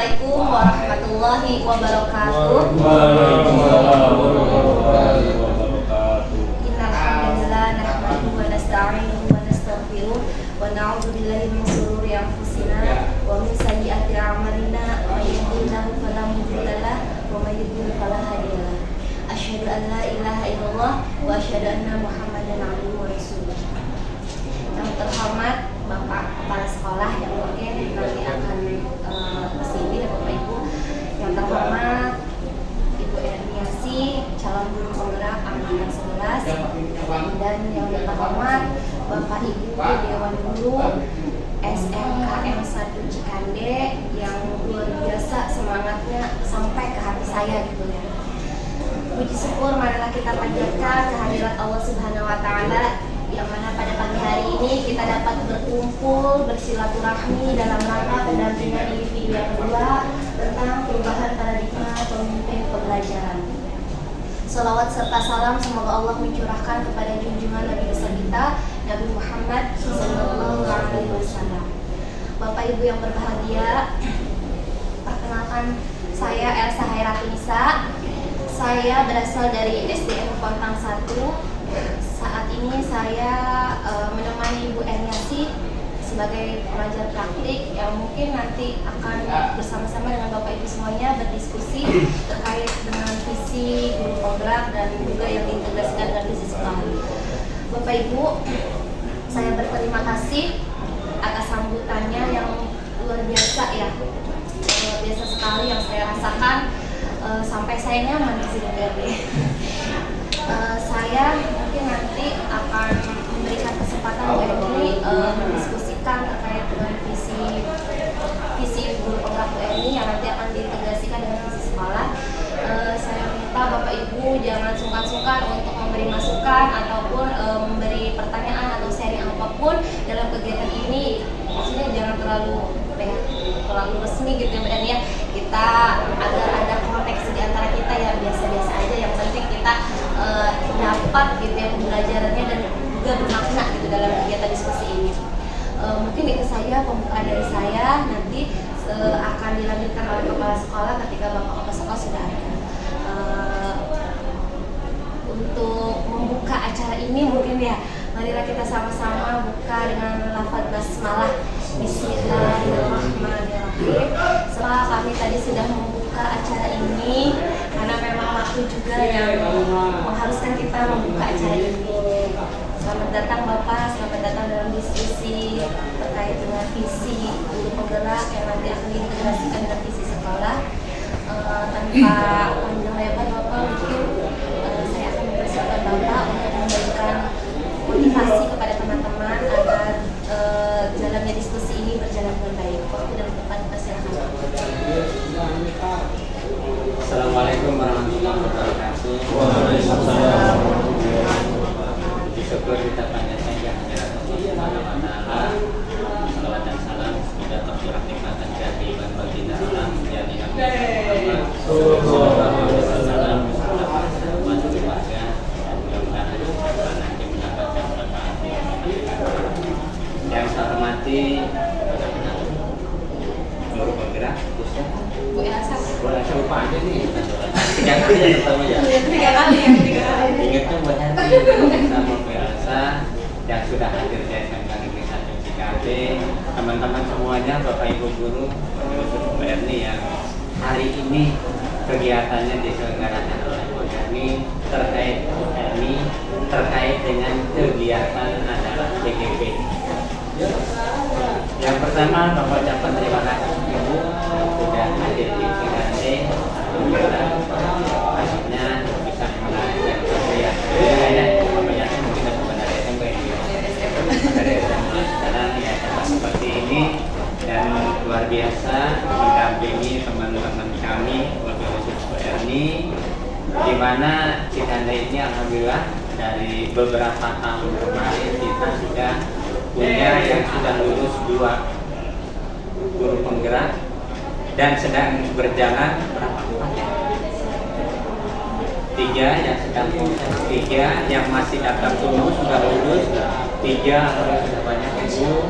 Assalamualaikum warahmatullahi wabarakatuh. Innal hamdalillah nahmaduhu wa nasta'inuhu wa nastaghfiruh wa na'udzu billahi min shururi anfusina wa min sayyiati a'malina may yahdihillahu fala mudilla lahu wa may yudlil fala hadiya lahu. Asyhadu an la ilaha illallah wa asyhadu anna Muhammadan abduhu wa rasuluh. Yang terhormat Bapak Kepala Sekolah yang mungkin nanti akan kesini ya Bapak Ibu. Yang terhormat Ibu Erniasi, calon guru penggerak angkatan 11, dan yang terhormat Bapak Ibu Dewan Guru SMKM 1 Cikande yang luar biasa semangatnya sampai ke hati saya gitu ya. Puji syukur marilah kita panjatkan kehadirat Allah Subhanahu wa taala yang mana pada pagi hari ini kita dapat berkumpul bersilaturahmi dalam rangka pendampingan di video yang kedua tentang perubahan paradigma pemimpin pembelajaran. Salawat serta salam semoga Allah mencurahkan kepada junjungan Nabi besar kita Nabi Muhammad SAW. Bapak Ibu yang berbahagia, perkenalkan saya Elsa Hairatunisa. Saya berasal dari SDN Pontang 1. Saat ini saya menemani Ibu Erniasi sebagai pengajar praktik yang mungkin nanti akan bersama-sama dengan Bapak Ibu semuanya berdiskusi terkait dengan visi guru penggerak dan juga yang diintegrasikan dengan visi sekolah. Bapak Ibu, saya berterima kasih atas sambutannya yang luar biasa ya, biasa sekali yang saya rasakan sampai saya nyaman di sini BRD. Saya mungkin nanti akan memberikan kesempatan Bu Eni mendiskusikan terkait dengan visi guru penggerak Bu Eni yang nanti akan diintegrasikan dengan visi sekolah. Saya minta Bapak Ibu jangan sungkan-sungkan untuk memberi masukan ataupun memberi pertanyaan atau sharing apapun dalam kegiatan ini. Maksudnya jangan terlalu resmi gitu ya Bu Eni ya. Kita agar ada koneksi di antara kita ya biasa-biasa aja. Yang penting kita dapat gitu ya pembelajarannya dan juga bermakna gitu dalam kegiatan diskusi ini. Mungkin itu saja pembukaan dari saya, nanti akan dilanjutkan oleh kepala sekolah ketika Bapak Kepala Sekolah sudah ada. Untuk membuka acara ini mungkin ya, marilah kita sama-sama buka dengan lafaz basmalah. Bismillahirrahmanirrahim. Setelah kami tadi sudah membuka acara ini, karena memang waktu juga yang mengharuskan kita membuka acara ini. Selamat datang Bapak, selamat datang dalam diskusi terkait dengan visi guru penggerak yang nanti akan diintegrasikan dengan visi sekolah. Tanpa panjang lebar Bapak, mungkin saya akan mempersiapkan Bapak untuk memberikan motivasi kepada teman-teman agar jalannya diskusi ini berjalan dengan baik. Waktu dan tempat dipersilakan. Assalamualaikum warahmatullahi wabarakatuh. Waalaikumsalam. Puji syukur kita panjatkan kehadirat Allah Subhanahu wa taala. Salawat dan salam semoga tercurah nikmatan keajaiban baginda alam yang Muhammad sallallahu alaihi wasallam beserta para sahabat keluarga dan mudah-mudahan kita nanti mendapatkan syafaat yang saya hormati guru penggerak khususnya Bu Elsa. boleh saya lupa aja nih. Tiga kali ya ketemu ya. Tiga kali. Ingatnya buat hati sama Bu Elsa yang sudah hadir di SMK Negeri 1 Cikande, teman-teman semuanya, Bapak Ibu guru, khusus Bu Erni yang hari ini kegiatannya diselenggarakan oleh Bu Erni terkait Bu Erni terkait dengan kegiatan adalah BGP. Yang pertama, Bapak ucapkan terima kasih Ibu sudah hadir di Cikande. Alhamdulillah, akhirnya bisa mengajar ya. Saya Bapak yakin mungkin ada dari SMP dari SMP. Karena ya seperti ini dan luar biasa mendampingi teman-teman kami lebih khusus Bu Erni, di mana Cikande ini alhamdulillah dari beberapa tahun kemarin kita sudah punya yang sudah lulus 2 guru penggerak dan sedang berjalan berapa? 3 yang sedang proses, 3 yang masih daftar tunggu sudah lulus, 3 sudah banyak ibu.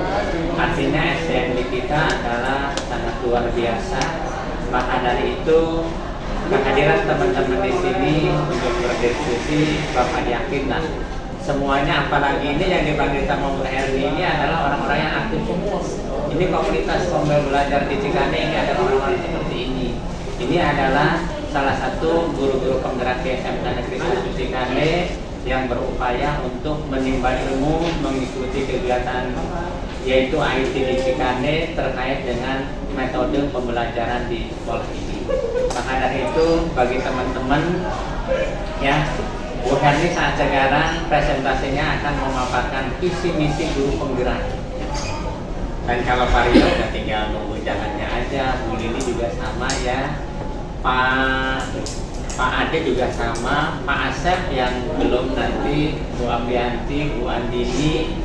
Artinya SDM kita adalah sangat luar biasa Maka dari itu kehadiran teman-teman di sini untuk berdiskusi, Bapak yakinlah semuanya, apalagi ini yang dipanggil sama Bu Herni ini adalah orang-orang yang aktif umum. Ini komunitas pembelajar di Cikande ini adalah orang-orang seperti ini. Ini adalah salah satu guru-guru penggerak di SMK Negeri 1 Cikande yang berupaya untuk menimba ilmu, mengikuti kegiatan yaitu IT di Cikande terkait dengan metode pembelajaran di sekolah ini. Maka dari itu bagi teman-teman ya, Bu Herni saat sekarang presentasinya akan memaparkan visi misi guru penggerak. Dan kalau Pak Rio udah tinggal nunggu jalannya aja, Bu Lili juga sama ya, Pak Ade juga sama, Pak Asep yang belum, nanti Bu Abianti, Bu Andini.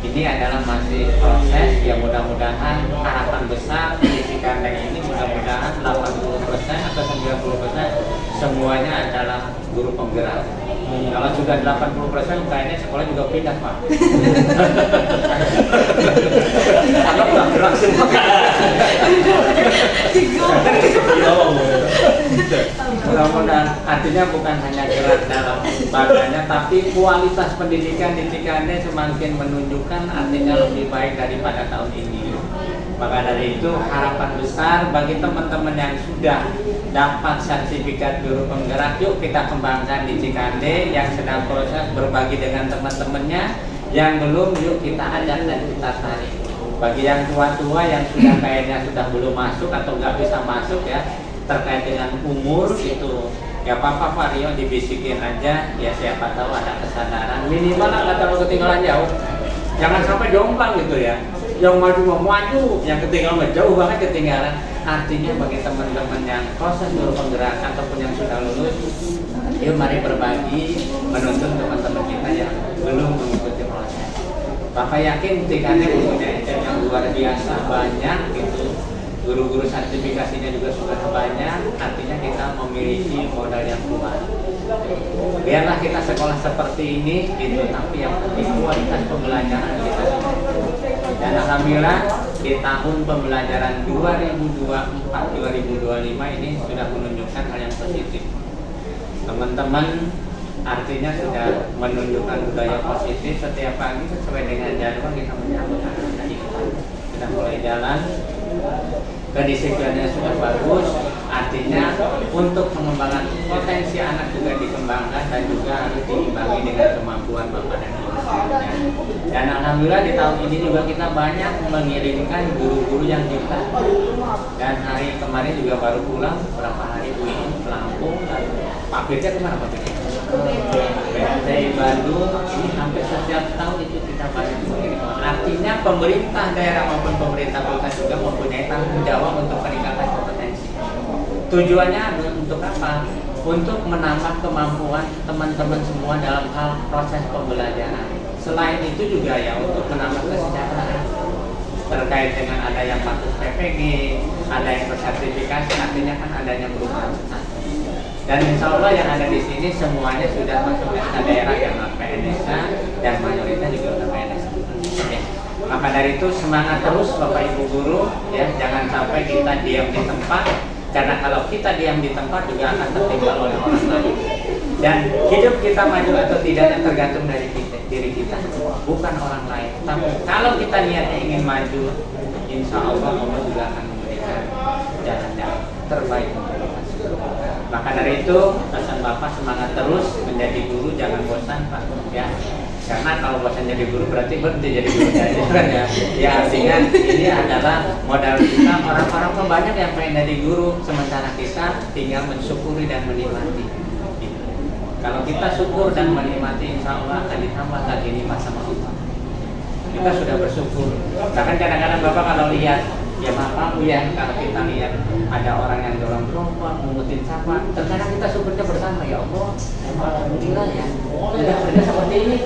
Ini adalah masih proses, ya mudah-mudahan harapan besar di Cikande ini mudah-mudahan 80% atau 90% semuanya adalah guru penggerak. Kalau sudah 80% kayaknya sekolah juga pindah, Pak. Anak nggak gerak semua. Mudah-mudahan artinya bukan hanya gerak dalam lembaganya, tapi kualitas pendidikan di Cikande semakin menunjukkan artinya lebih baik daripada tahun ini. Maka dari itu harapan besar bagi teman-teman yang sudah dapat sertifikat guru penggerak, yuk kita kembangkan di Cikande. Yang sedang proses berbagi dengan teman-temannya, yang belum yuk kita ajak dan kita tarik. Bagi yang tua-tua yang sudah kayaknya sudah belum masuk atau nggak bisa masuk ya, terkait dengan umur itu ya Pak Rio dibisikin aja ya, siapa tahu ada kesadaran minimal nggak terlalu ketinggalan jauh, jangan sampai jomplang gitu ya, yang maju mau maju, yang ketinggalan jauh banget ketinggalan. Artinya bagi teman-teman yang proses guru penggerak ataupun yang sudah lulus, yuk mari berbagi, menuntun teman-teman kita yang belum mengikuti proses. Bapak yakin Cikande mempunyai yang luar biasa banyak gitu, guru-guru sertifikasinya juga sudah banyak, artinya kita memiliki modal yang kuat. Biarlah kita sekolah seperti ini gitu, tapi yang penting kualitas pembelajaran kita. Dan alhamdulillah di tahun pembelajaran 2024-2025 ini sudah menunjukkan hal yang positif. Teman-teman artinya sudah menunjukkan budaya positif, setiap pagi sesuai dengan jadwal kita menyambut anak-anak itu. Sudah mulai jalan, kedisiplinannya sudah bagus, artinya untuk mengembangkan potensi anak juga dikembangkan dan juga diimbangi dengan kemampuan Bapak dan Ibu. Dan alhamdulillah di tahun ini juga kita banyak mengirimkan guru-guru yang kita, dan hari kemarin juga baru pulang beberapa hari ini ke Lampung. Dan Pak Firja kemana Pak Firja? Dari Bandung. Ini hampir setiap tahun itu kita banyak mengirimkan. Artinya pemerintah daerah maupun pemerintah pusat juga mempunyai tanggung jawab untuk peningkatan kompetensi. Tujuannya untuk apa? Untuk menambah kemampuan teman-teman semua dalam hal proses pembelajaran. Selain itu juga ya untuk menambah kesejahteraan terkait dengan ada yang patuh PPG, ada yang bersertifikasi, artinya kan adanya perubahan status. Dan insya Allah yang ada di sini semuanya sudah masuk SK daerah yang PNSK dan mayoritas juga sudah PNSK. Ya. Maka dari itu semangat terus Bapak Ibu guru ya, jangan sampai kita diam di tempat, karena kalau kita diam di tempat juga akan tertinggal oleh orang lain. Dan hidup kita maju atau tidaknya tergantung dari diri kita, bukan orang lain. Tapi kalau kita niatnya ingin maju, insya Allah Allah juga akan memberikan jalan-jalan terbaik untuk kita. Maka dari itu pesan Bapak semangat terus menjadi guru, jangan bosan Pak ya. Karena kalau bosan jadi guru berarti berhenti jadi guru kan ya. Ya artinya ini adalah modal kita, orang-orang banyak yang pengen jadi guru, sementara kita tinggal mensyukuri dan menikmati. Gitu. Kalau kita syukur dan menikmati, insya Allah akan ditambah lagi nikmat sama Allah. Kita sudah bersyukur. Bahkan kadang-kadang Bapak kalau lihat ya maaf ya, kalau kita lihat ada orang yang dorong gerobak, mengutin sampah, terkadang kita syukurnya bersama, ya Allah, alhamdulillah ya, sudah kerja seperti ini.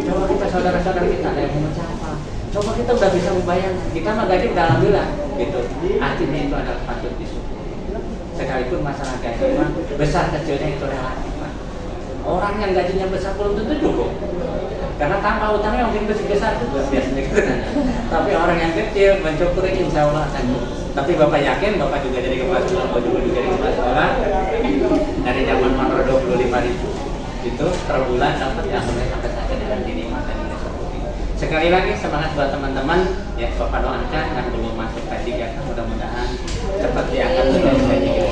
Coba kita saudara-saudara kita ada yang memecah sampah, coba kita udah bisa membayar, kita mah gaji udah alhamdulillah, gitu. Artinya itu adalah patut disyukuri. Sekalipun masalah gaji mah besar kecilnya itu relatif. Orang yang gajinya besar belum tentu cukup. Karena tanpa utangnya mungkin besar juga biasanya. Tapi orang yang kecil mensyukuri insya Allah akan cukup. Tapi Bapak yakin Bapak juga jadi kepala sekolah sekali lagi semangat buat teman-teman ya. Bapak doakan yang belum masuk tadi ya, mudah-mudahan cepat diangkat dan saya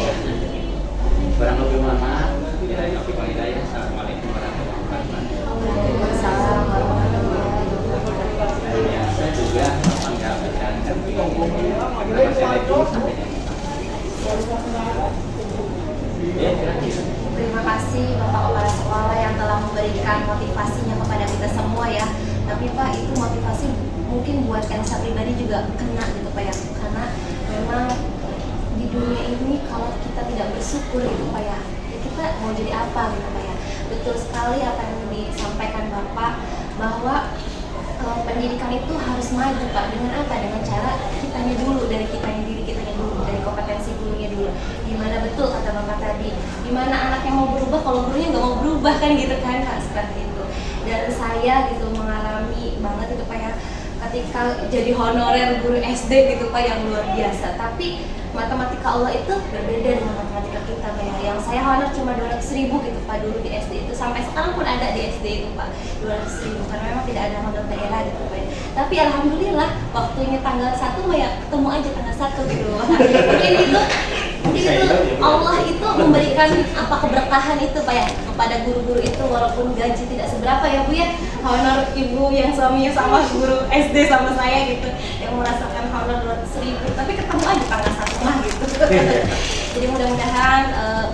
kurang lebih mohon maaf. Bila taufiq wal hidayah. Assalamualaikum warahmatullahi wabarakatuh. Waalaikumsalam warahmatullahi wabarakatuh. Biasa juga Bapak nggak berjalan tapi kita masih ada dulu sampai jam 4. Ya, silakan. Terima kasih Bapak Kepala Sekolah yang telah memberikan motivasinya kepada kita semua ya. Tapi Pak, itu motivasi mungkin buat Elsa pribadi juga kena gitu Pak ya. Karena memang di dunia ini kalau kita tidak bersyukur gitu Pak ya, kita mau jadi apa gitu Pak ya. Betul sekali apa yang disampaikan Bapak bahwa pendidikan itu harus maju Pak. Dengan apa? Dengan cara kitanya dulu, dari diri kitanya dulu, dari kompetensi gurunya dulu. Gimana betul kata Bapak tadi, gimana anak yang mau berubah kalau gurunya nggak mau berubah kan gitu kan Pak, seperti itu. Dan saya gitu mengalami banget itu Pak ya, ketika jadi honorer guru SD gitu Pak yang luar biasa. Tapi matematika Allah itu berbeda dengan matematika kita Pak ya. Yang saya honor cuma 200.000 gitu Pak dulu di SD itu, sampai sekarang pun ada di SD itu Pak 200.000 karena memang tidak ada honor daerah gitu Pak ya. Tapi alhamdulillah waktunya tanggal 1 Pak ya, ketemu aja tanggal 1 gitu Pak. Mungkin itu Allah itu memberikan apa keberkahan itu Pak ya kepada guru-guru itu, walaupun gaji tidak seberapa ya Bu ya. Honor ibu yang suaminya sama guru SD sama saya gitu, yang merasakan honor 200.000, tapi ketemu aja tanggal 1 mah gitu. Jadi mudah-mudahan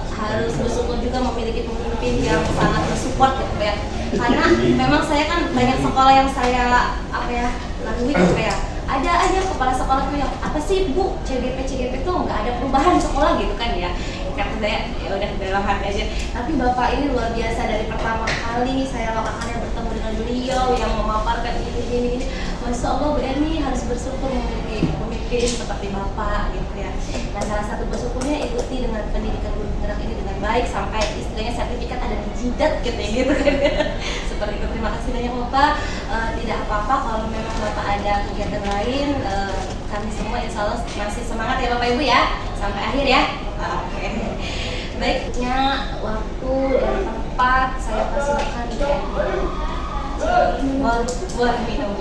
harus bersyukur juga memiliki pemimpin yang sangat bersupport gitu ya. Karena memang saya kan banyak sekolah yang saya lalui gitu ya. Ada aja kepala sekolah tuh yang apa sih Bu, CGP itu nggak ada perubahan di sekolah gitu kan ya. Kata saya ya udah dalam hati aja. Tapi Bapak ini luar biasa, dari pertama kali saya lakukannya bertemu dengan beliau yang memaparkan ini. Masya Allah Bu Eni harus bersyukur memiliki pemimpin seperti Bapak gitu ya. Nah salah satu bersyukurnya ikuti dengan pendidikan guru penggerak ini dengan baik sampai istilahnya sertifikat ada di jidat gitu ya gitu kan. Seperti itu, terima kasih banyak Bapak. Tidak apa-apa kalau memang Bapak ada kegiatan lain, kami semua insya Allah masih semangat ya Bapak Ibu ya sampai akhir ya. Oke. Baiknya waktu dan tempat saya persilakan boleh minum.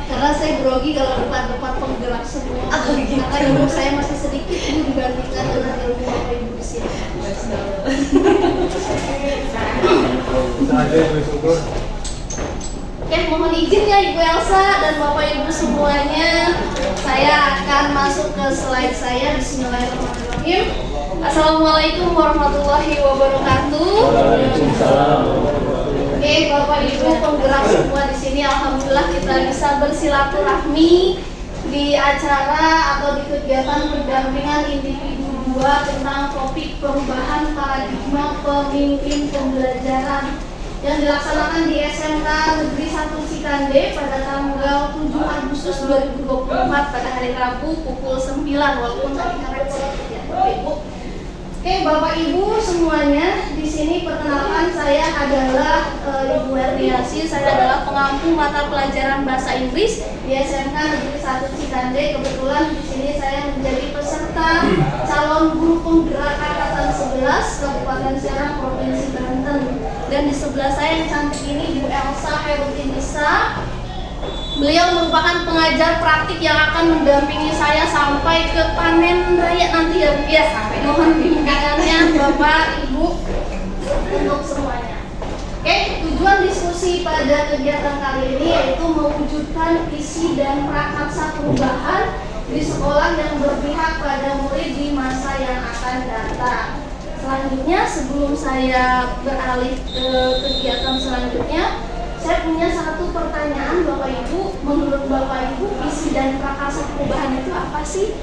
Karena saya grogi kalau depan-depan penggerak semua. Karena ilmu saya masih sedikit dibandingkan dengan ilmu Bapak Ibu di sini. Oke, mohon izin ya Ibu Elsa dan Bapak Ibu semuanya. Saya akan masuk ke slide saya. Bismillahirrahmanirrahim. Assalamualaikum warahmatullahi wabarakatuh. Oke, Bapak Ibu penggerak semua di sini, alhamdulillah kita bisa bersilaturahmi di acara atau di kegiatan pendampingan individu 2 tentang topik perubahan paradigma pemimpin pembelajaran yang dilaksanakan di SMK Negeri 1 Cikande pada tanggal 7 Agustus 2024 pada hari Rabu pukul 9, walaupun tadi karet sedikit ya Bapak Ibu. Oke, Bapak Ibu semuanya, di sini perkenalkan saya adalah Ibu Erniasi. Saya adalah pengampu mata pelajaran bahasa Inggris di SMK Negeri 1 Cikande. Kebetulan di sini saya menjadi peserta calon guru penggerak angkatan 11 Kabupaten Serang Provinsi Banten. Dan di sebelah saya yang cantik ini Ibu Elsa Herutinisa. Beliau merupakan pengajar praktik yang akan mendampingi saya sampai ke panen raya nanti ya Bu ya. Mohon bimbingannya Bapak Ibu untuk semuanya. Oke, tujuan diskusi pada kegiatan kali ini yaitu mewujudkan visi dan prakarsa perubahan di sekolah yang berpihak pada murid di masa yang akan datang. Selanjutnya, sebelum saya beralih ke kegiatan selanjutnya, saya punya satu pertanyaan Bapak Ibu. Menurut Bapak Ibu, visi dan prakarsa perubahan itu apa sih?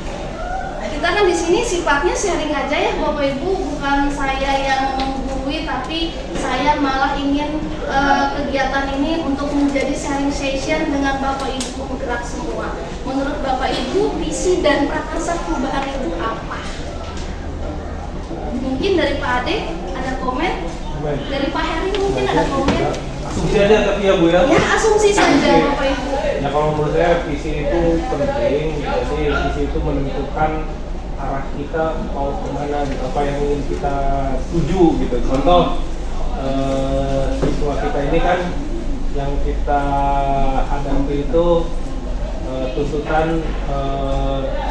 Kita kan di sini sifatnya sharing aja ya Bapak Ibu, bukan saya yang menggurui, tapi saya malah ingin kegiatan ini untuk menjadi sharing session dengan Bapak Ibu penggerak semua. Menurut Bapak Ibu, visi dan prakarsa perubahan itu apa? Mungkin dari Pak Ade ada komen, dari Pak Heri mungkin ada komen. Asumsi aja tapi ya Bu ya. Ya, asumsi saja Bapak Ibu. Ya kalau menurut saya visi itu penting. Jadi visi itu menentukan arah kita mau kemana, apa yang ingin kita tuju gitu. Contoh siswa kita ini kan yang kita hadapi itu tuntutan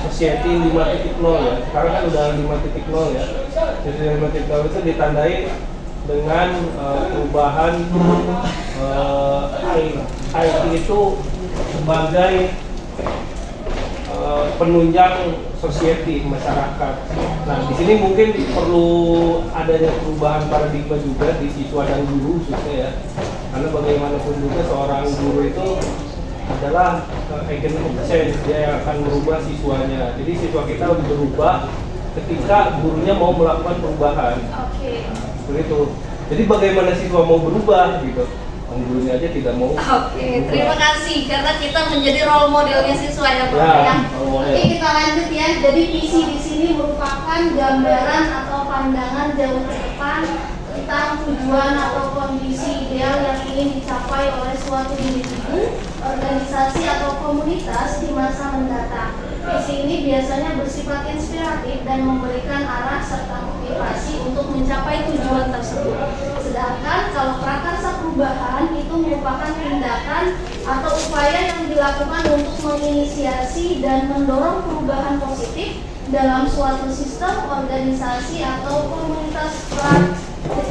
society 5.0 ya. Sekarang kan udah 5.0 ya. Jadi 5.0 itu ditandai dengan perubahan IT itu sebagai penunjang society masyarakat. Nah, di sini mungkin perlu adanya perubahan paradigma juga di siswa dan guru khususnya ya. Karena bagaimanapun juga seorang guru itu adalah agent of change, dia yang akan merubah siswanya. Jadi siswa kita berubah ketika gurunya mau melakukan perubahan. Oke. Begitu. Jadi bagaimana siswa mau berubah gitu? Gurunya aja tidak mau. Oke, terima kasih karena kita menjadi role modelnya siswa ya Pak Ya, ya. role model. Oke, kita lanjut ya. Jadi visi di sini merupakan gambaran atau pandangan jauh ke depan tentang tujuan atau kondisi ideal yang ingin dicapai oleh suatu individu, organisasi atau komunitas di masa mendatang. Visi ini biasanya bersifat inspiratif dan memberikan arah serta motivasi untuk mencapai tujuan tersebut. Sedangkan kalau prakarsa perubahan itu merupakan tindakan atau upaya yang dilakukan untuk menginisiasi dan mendorong perubahan positif dalam suatu sistem, organisasi atau komunitas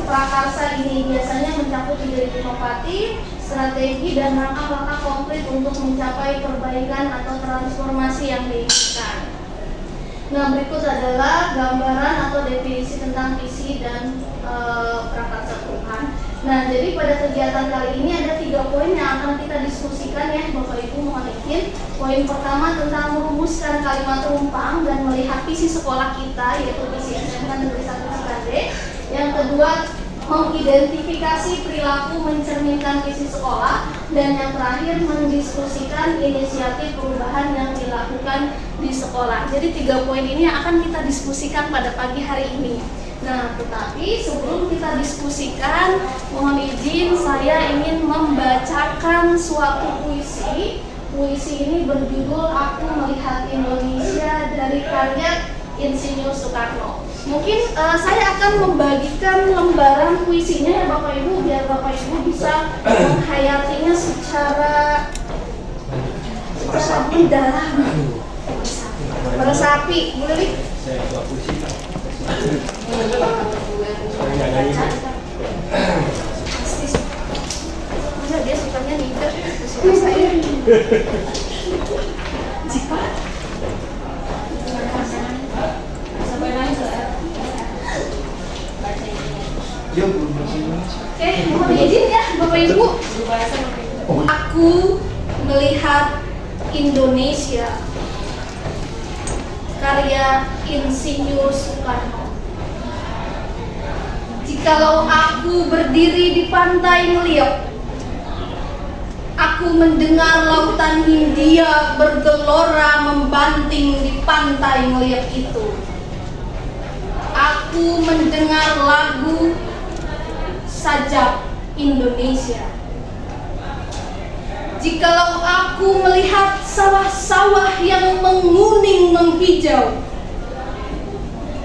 prakarsa. Ini biasanya mencakup ide inovatif, strategi dan langkah-langkah konkret untuk mencapai perbaikan atau transformasi yang diinginkan. Nah, berikut adalah gambaran atau definisi tentang visi dan prakarsa perubahan. Nah, jadi pada kegiatan kali ini ada 3 poin yang akan kita diskusikan ya Bapak Ibu, mohon izin. Poin pertama tentang merumuskan kalimat rumpang dan melihat visi sekolah kita, yaitu visi SMK Negeri 1 Cikande. Yang kedua, mengidentifikasi perilaku mencerminkan visi sekolah, dan yang terakhir mendiskusikan inisiatif perubahan yang dilakukan di sekolah. Jadi 3 poin ini yang akan kita diskusikan pada pagi hari ini. Nah, tetapi sebelum kita diskusikan, mohon izin saya ingin membacakan suatu puisi. Puisi ini berjudul Aku Melihat Indonesia dari karya Insinyur Soekarno. Mungkin saya akan membagikan lembaran puisinya ya Bapak Ibu, biar Bapak Ibu bisa menghayatinya secara mendalam. Meresapi, boleh nih? Saya buat puisi. Enggak, dia sukanya nida, suka saya. Jika oke, mohon izin ya Bapak Ibu. Aku melihat Indonesia, karya Insinyur Soekarno. Jikalau aku berdiri di pantai Meliok, aku mendengar lautan Hindia bergelora membanting di pantai Meliok itu. Aku mendengar lagu Sajak Indonesia. Jikalau aku melihat sawah-sawah yang menguning menghijau,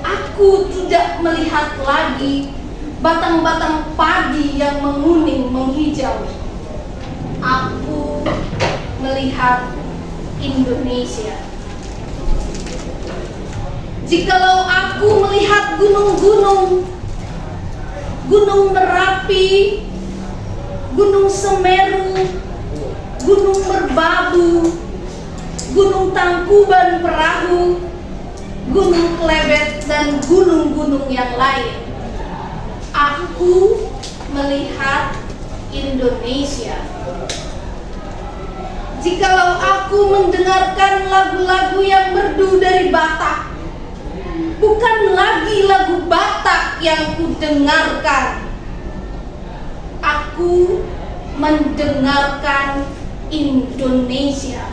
aku tidak melihat lagi batang-batang padi yang menguning menghijau. Aku melihat Indonesia. Jikalau aku melihat gunung-gunung, Gunung Merapi, Gunung Semeru, Gunung Merbabu, Gunung Tangkuban Perahu, Gunung Klebet, dan gunung-gunung yang lain, aku melihat Indonesia. Jikalau aku mendengarkan lagu-lagu yang merdu dari Batak, bukan lagi lagu Batak yang kudengarkan, aku mendengarkan Indonesia.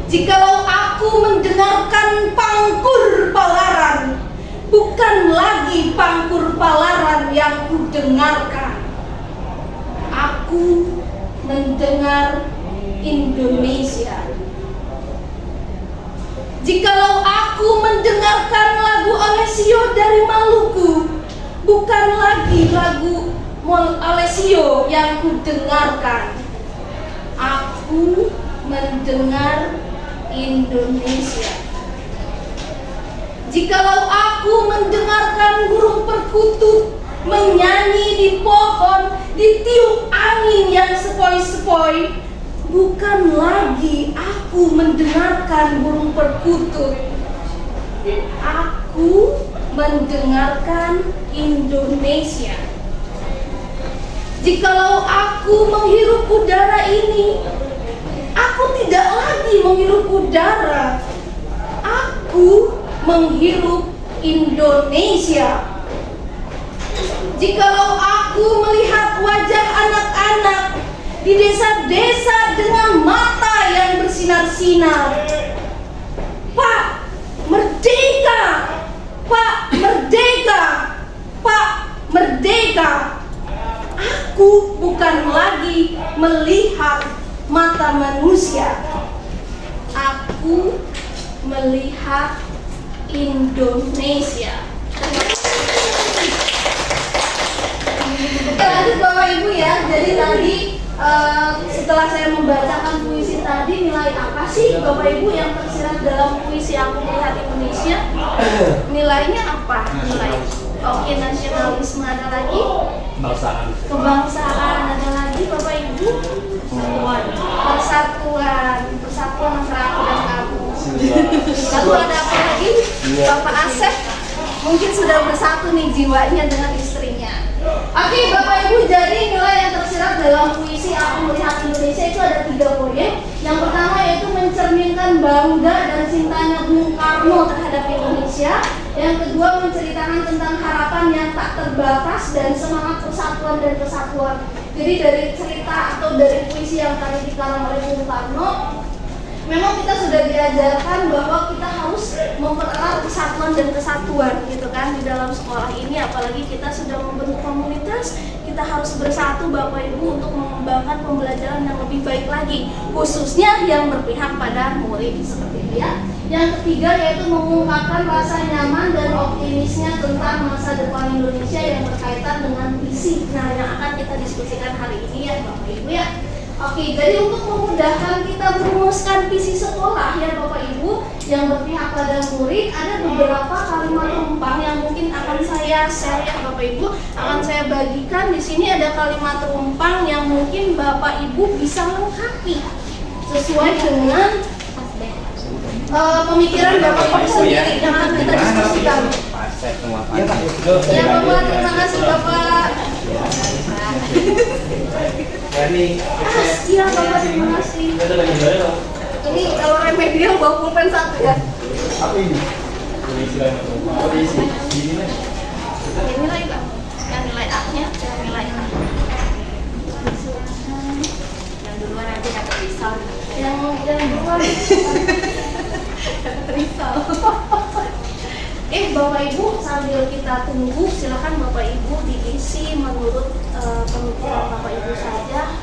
Jikalau aku mendengarkan Pangkur Palaran, bukan lagi Pangkur Palaran yang kudengarkan, aku mendengar Indonesia. Jikalau aku mendengarkan lagu Olesio dari Maluku, bukan lagi lagu Alessio yang kudengarkan. Aku mendengar Indonesia. Jikalau aku mendengarkan burung perkutut menyanyi di pohon, ditiup angin yang sepoi-sepoi, bukan lagi aku mendengarkan burung perkutut. Aku mendengarkan Indonesia. Jikalau aku menghirup udara ini, aku tidak lagi menghirup udara. Aku menghirup Indonesia. Jikalau aku melihat wajah anak-anak di desa-desa dengan mata yang bersinar-sinar, Pak, merdeka! Pak, merdeka! Pak, merdeka! Aku bukan lagi melihat mata manusia. Aku melihat Indonesia. Lanjut Bapak Ibu ya. Jadi tadi setelah saya membacakan puisi tadi, nilai apa sih Bapak Ibu yang tersirat dalam puisi Aku Melihat Indonesia? Nilainya apa? Nilai oke, nasionalisme ada lagi, kebangsaan ada lagi Bapak Ibu, persatuan antara aku dan kamu. Lalu ada apa lagi? Bapak Asep mungkin sudah bersatu nih jiwanya dengan istrinya. Oke Bapak Ibu, jadi nilai yang tersirat dalam puisi Aku Melihat Indonesia itu ada 3 poin. Yang pertama yaitu mencerminkan bangga dan cintanya Bung Karno terhadap Indonesia. Yang kedua menceritakan tentang harapan yang tak terbatas dan semangat persatuan dan kesatuan. Jadi dari cerita atau dari puisi yang tadi dikarang oleh Bung Karno, memang kita sudah diajarkan bahwa kita harus mempererat kesatuan dan kesatuan gitu kan di dalam sekolah ini. Apalagi kita sudah membentuk komunitas, kita harus bersatu Bapak Ibu untuk mengembangkan pembelajaran yang lebih baik lagi, khususnya yang berpihak pada murid seperti itu ya. Yang ketiga yaitu mengungkapkan rasa nyaman dan optimisnya tentang masa depan Indonesia yang berkaitan dengan visi yang akan kita diskusikan hari ini ya Bapak Ibu ya. Oke, jadi untuk memudahkan kita merumuskan visi sekolah ya Bapak Ibu yang berpihak pada murid, ada beberapa kalimat rumpang yang mungkin akan saya share ya Bapak Ibu, akan saya bagikan. Di sini ada kalimat rumpang yang mungkin Bapak Ibu bisa lengkapi sesuai dengan pemikiran Bapak Ibu sendiri yang akan kita diskusikan. Ya Bapak, terima kasih Bapak. Iya Bapak, terima kasih. Ini kalau remedial bawa pulpen 1 ya. Apa ini? Yang nilai Pak, yang nilai A-nya, yang nilai A. Yang duluan nanti dapat risau. Yang duluan dapat risau. Bapak Ibu sambil kita tunggu, silakan Bapak Ibu diisi menurut pemikiran Bapak Ibu saja.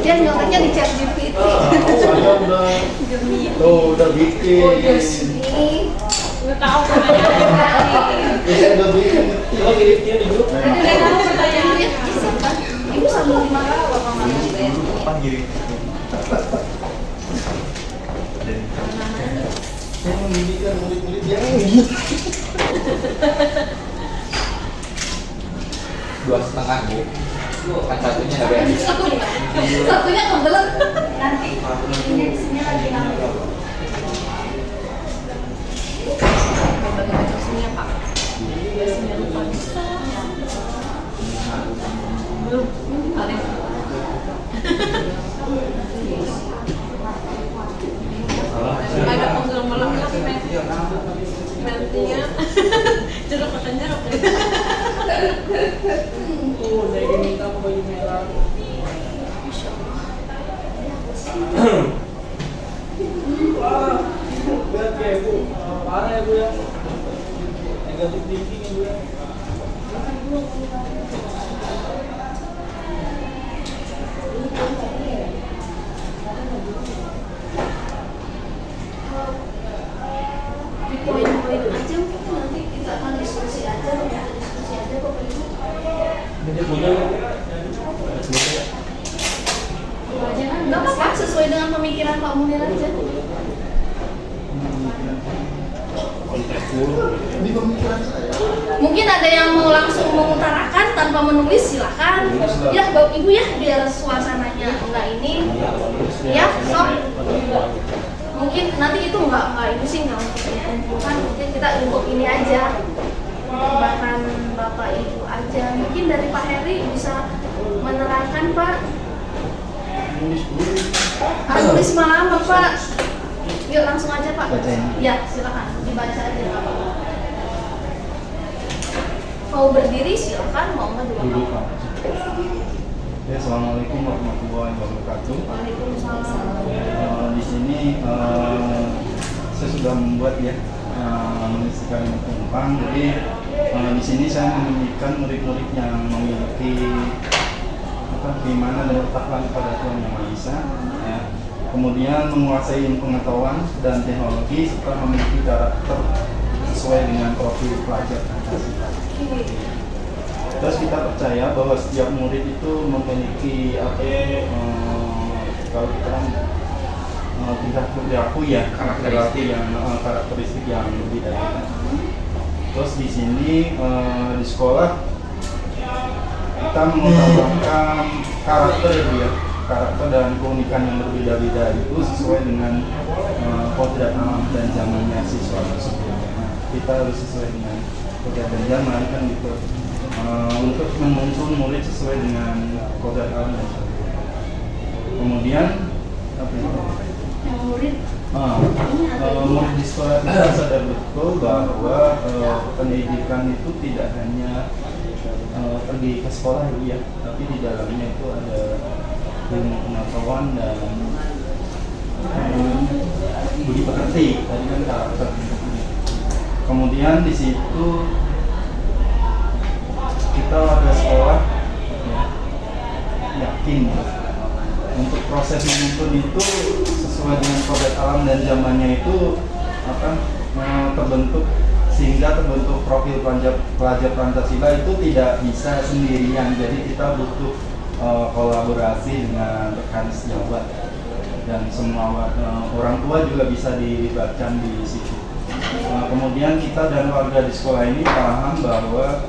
Dia nyoretnya di chat GPT. Saya udah bikin. Oh ini udah tahu Saya udah bikin. Coba kirimnya di grup. Ibu sambil dimakan Bapak makan juga ya. Saya mendidikan murid-murid yang 2,5 Bu. Kan satunya ada beres. Satunya kebelet. Nanti ini di sini lagi ambil. Bagi baca sini ya Pak. Sini lupa bisa. Belum. Ada. Ada penggelam malam nantinya jeruk makan jeruk. Oh, saya minta baju merah. Wah, lihat ya Bu, parah ya Bu ya. Negatif thinking ya Bu ya. Di poin-poin aja mungkin nanti kita akan diskusi aja Bapak Ibu. Dia punya Enggak apa-apa, sesuai dengan pemikiran Pak Munir aja. konteks guru. Mungkin ada yang mau langsung mengutarakan tanpa menulis, silakan. Ya, Bapak Ibu ya, biar suasananya enggak ini. Ya, sok. Mungkin nanti itu enggak ini sih enggak untuk dikumpulkan, mungkin kita untuk ini aja. Bahkan Bapak Ibu aja. Mungkin dari Pak Heri bisa menerangkan, Pak. Tulis malam, Bapak. Yuk langsung aja, Pak. Bacain. Ya, silakan dibaca aja, Pak. Mau berdiri silakan, mau enggak juga. Duduk, Pak. Ya, assalamualaikum warahmatullahi wabarakatuh. Waalaikumsalam. Di sini saya sudah membuat ya mengisi kalimat penumpang. Jadi di sini saya menunjukkan murid-murid yang memiliki keimanan dan ketakwaan kepada Tuhan Yang Maha Esa, ya. Kemudian menguasai ilmu pengetahuan dan teknologi serta memiliki karakter sesuai dengan profil pelajar Pancasila. Terus kita percaya bahwa setiap murid itu memiliki kalau kita tingkat perilaku ya karakteristik yang berbeda. Terus di sini di sekolah kita mengutamakan karakter dan keunikan yang berbeda-beda itu sesuai dengan kodrat alam dan zamannya siswa tersebut. Kita harus sesuai dengan kodrat dan zaman kan gitu. Untuk menuntun murid sesuai dengan kodrat alam dan zaman. Kemudian apa itu? Murid Murid di sekolah kita sadar betul bahwa pendidikan itu tidak hanya pergi ke sekolah ya, tapi di dalamnya itu ada ilmu pengetahuan dan budi pekerti tadi kan karakter. Kemudian di situ kita warga sekolah ya, yakin untuk proses menuntun itu sesuai dengan kodrat alam dan zamannya itu terbentuk sehingga terbentuk profil pelajar Pancasila itu tidak bisa sendirian. Jadi kita butuh kolaborasi dengan rekan sejawat dan semua orang tua juga bisa dilibatkan di situ. Kemudian kita dan warga di sekolah ini paham bahwa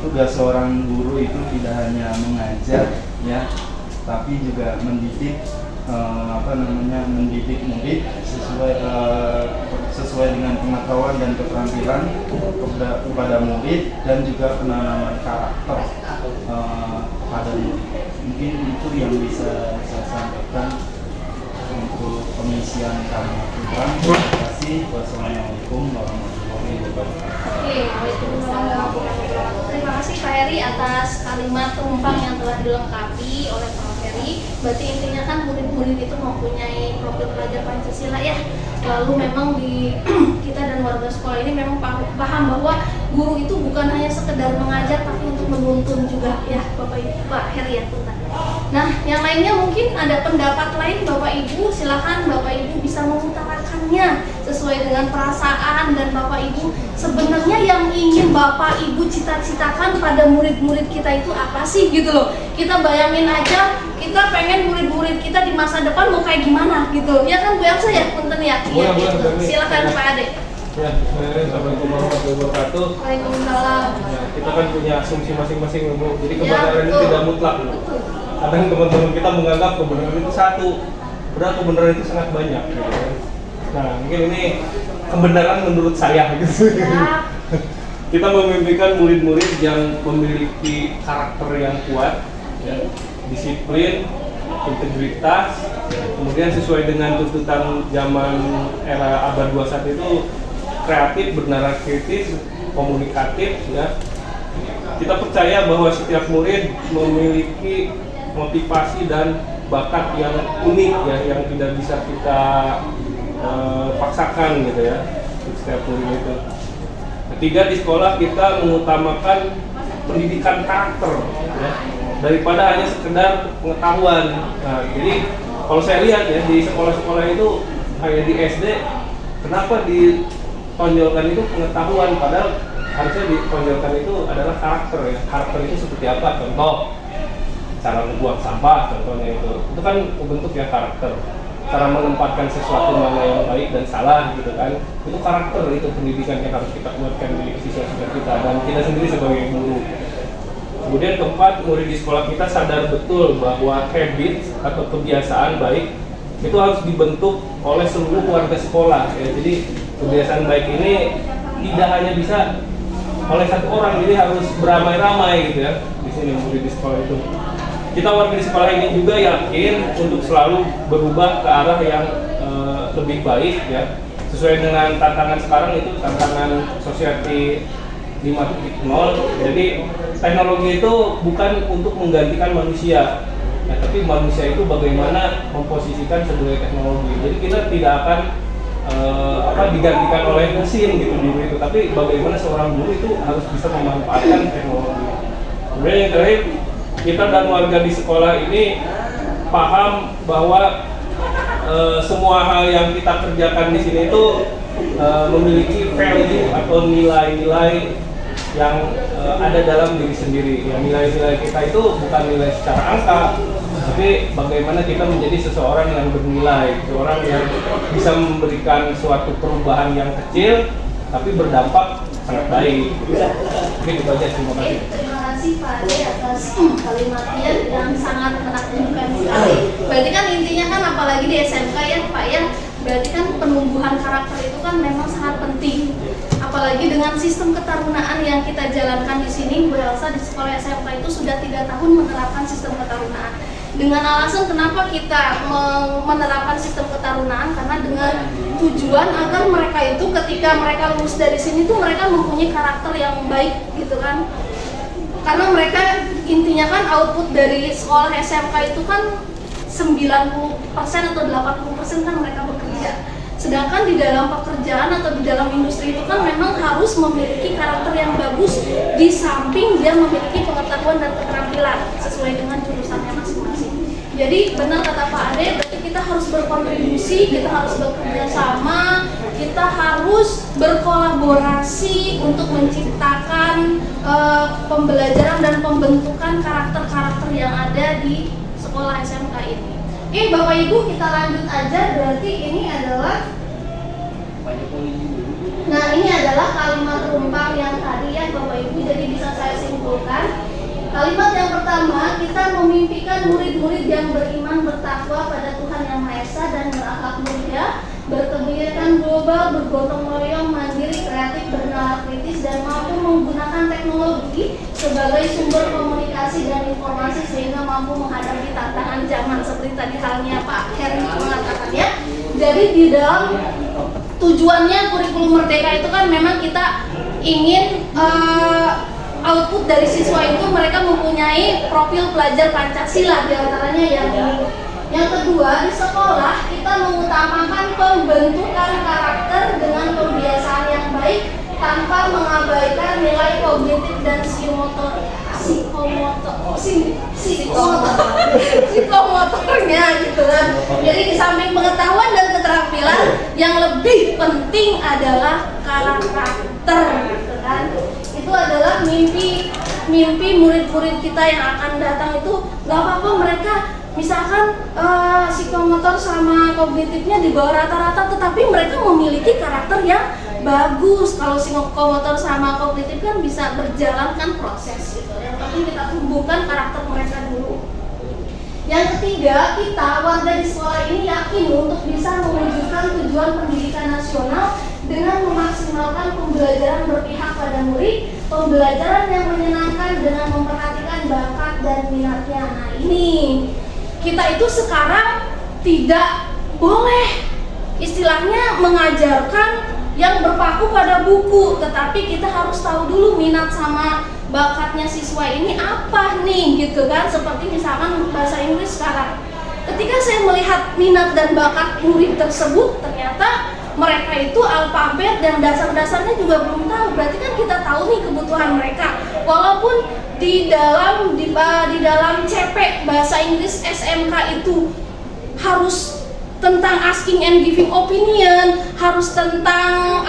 tugas seorang guru itu tidak hanya mengajar ya, tapi juga mendidik mendidik murid sesuai dengan pengetahuan dan keterampilan kepada murid dan juga penanaman karakter pada murid. Mungkin itu yang bisa saya sampaikan untuk pengisian kalimat Tuhan. Terima kasih. Wassalamualaikum warahmatullahi wabarakatuh. Oke, waalaikumsalam. Terima kasih Pak Heri atas kalimat penumpang yang telah dilengkapi oleh Pak Heri. Berarti intinya kan murid-murid itu mempunyai profil pelajar Pancasila ya. Lalu memang di kita dan warga sekolah ini memang paham bahwa guru itu bukan hanya sekedar mengajar tapi untuk menuntun juga ya Bapak Ibu, Pak Heri ya Punten. Nah, yang lainnya mungkin ada pendapat lain Bapak Ibu, silakan Bapak Ibu bisa mengutarakannya sesuai dengan perasaan dan Bapak Ibu sebenarnya yang ingin Bapak Ibu cita-citakan pada murid-murid kita itu apa sih gitu loh. Kita bayangin aja kita pengen murid-murid kita di masa depan mau kayak gimana gitu. Ya kan Bu Elsa ya, Punten ya. Iya gitu. Silakan Pak Ade. Ya, Assalamualaikum warahmatullahi wabarakatuh. Waalaikumsalam. Ya, kita kan punya asumsi masing-masing, Bu. Jadi Ya, kebenaran itu betul. tidak mutlak, Bu. Betul. Kadang teman-teman kita menganggap kebenaran itu satu, padahal kebenaran itu sangat banyak. Gitu. Nah, mungkin ini kebenaran menurut saya gitu. Ya. Kita memimpikan murid-murid yang memiliki karakter yang kuat, ya, disiplin, integritas, kemudian sesuai dengan tuntutan zaman era abad 21 itu kreatif, bernalar kritis, komunikatif, ya. Kita percaya bahwa setiap murid memiliki motivasi dan bakat yang unik ya, yang tidak bisa kita paksakan gitu ya, setiap murid itu. Ketiga, di sekolah kita mengutamakan pendidikan karakter ya, daripada hanya sekedar pengetahuan. Nah, jadi kalau saya lihat ya di sekolah-sekolah itu kayak di SD, kenapa ditonjolkan itu pengetahuan, padahal harusnya ditonjolkan itu adalah karakter ya. Karakter itu seperti apa? Contoh, cara membuang sampah contohnya itu kan membentuk ya karakter. Cara menempatkan sesuatu mana yang baik dan salah gitu kan, itu karakter, itu pendidikan yang harus kita kuatkan di siswa-siswa kita dan kita sendiri sebagai guru. Kemudian keempat, murid di sekolah kita sadar betul bahwa habit atau kebiasaan baik itu harus dibentuk oleh seluruh warga sekolah ya. Jadi kebiasaan baik ini tidak hanya bisa oleh satu orang, jadi harus beramai-ramai gitu ya di sini murid di sekolah itu. Kita warga di sekolah ini juga yakin untuk selalu berubah ke arah yang lebih baik ya, sesuai dengan tantangan sekarang, itu tantangan society 5.0. Jadi teknologi itu bukan untuk menggantikan manusia, nah, tapi manusia itu bagaimana memposisikan sebagai teknologi. Jadi kita tidak akan digantikan oleh mesin gitu guru itu, tapi bagaimana seorang guru itu harus bisa memanfaatkan teknologi. Kemudian yang terakhir, kita dan warga di sekolah ini paham bahwa semua hal yang kita kerjakan di sini itu memiliki value atau nilai-nilai yang ada dalam diri sendiri. Ya, nilai-nilai kita itu bukan nilai secara angka, tapi bagaimana kita menjadi seseorang yang bernilai, seseorang yang bisa memberikan suatu perubahan yang kecil tapi berdampak sangat baik. Mungkin itu aja, terima kasih. Terima kasih Pak Ade atas kalimatnya yang sangat menakjubkan sekali. Berarti kan intinya kan apalagi di SMK ya Pak ya, berarti kan penumbuhan karakter itu kan memang sangat penting. Apalagi dengan sistem ketarunaan yang kita jalankan di sini, Bu Elsa di sekolah SMK itu sudah 3 tahun menerapkan sistem ketarunaan. Dengan alasan kenapa kita menerapkan sistem ketarunaan, karena dengan tujuan agar mereka itu ketika mereka lulus dari sini tuh mereka mempunyai karakter yang baik gitu kan. Karena mereka intinya kan output dari sekolah SMK itu kan 90% atau 80% kan mereka bekerja. Sedangkan di dalam pekerjaan atau di dalam industri itu kan memang harus memiliki karakter yang bagus, di samping dia memiliki pengetahuan dan keterampilan sesuai dengan jurusannya masing-masing. Jadi benar kata Pak Ade, berarti kita harus berkontribusi, kita harus bekerja sama, kita harus berkolaborasi untuk menciptakan pembelajaran dan pembentukan karakter-karakter yang ada di sekolah SMK ini. Oke, Bapak Ibu, kita lanjut aja. Berarti ini adalah, nah ini adalah kalimat rumpang yang tadi ya Bapak Ibu, jadi bisa saya simpulkan. Kalimat yang pertama, kita memimpikan murid-murid yang beriman, bertakwa pada Tuhan Yang Maha Esa dan berakhlak mulia, berkebijakan global, bergotong royong, mandiri, kreatif, bernalar kritis, dan mampu menggunakan teknologi sebagai sumber komunikasi dan informasi sehingga mampu menghadapi tantangan zaman, seperti tadi halnya Pak Heri mengatakannya. Jadi di dalam tujuannya kurikulum merdeka itu kan memang kita ingin output dari siswa itu mereka mempunyai profil pelajar Pancasila, diantaranya yang ini. Yang kedua, di sekolah kita mengutamakan pembentukan karakter dengan kebiasaan yang baik tanpa mengabaikan nilai kognitif dan psikomotornya gitu kan. Jadi di samping pengetahuan dan keterampilan, yang lebih penting adalah karakter gitu kan. Itu adalah mimpi murid-murid kita yang akan datang itu. Gak apa-apa mereka misalkan psikomotor sama kognitifnya di bawah rata-rata, tetapi mereka memiliki karakter yang bagus. Kalau psikomotor sama kognitif kan bisa berjalan kan proses gitu. Yang penting kita tumbuhkan karakter mereka dulu. Yang ketiga, kita warga di sekolah ini yakin untuk bisa mewujudkan tujuan pendidikan nasional dengan memaksimalkan pembelajaran berpihak pada murid, pembelajaran yang menyenangkan dengan memperhatikan bakat dan minatnya. Nah ini, kita itu sekarang tidak boleh istilahnya mengajarkan yang berpaku pada buku, tetapi kita harus tahu dulu minat sama bakatnya siswa ini apa nih gitu kan. Seperti misalkan bahasa Inggris sekarang, ketika saya melihat minat dan bakat murid tersebut, ternyata mereka itu alfabet dan dasar-dasarnya juga belum tahu. Berarti kan kita tahu nih kebutuhan mereka. Walaupun di dalam CP bahasa Inggris SMK itu harus tentang asking and giving opinion, harus tentang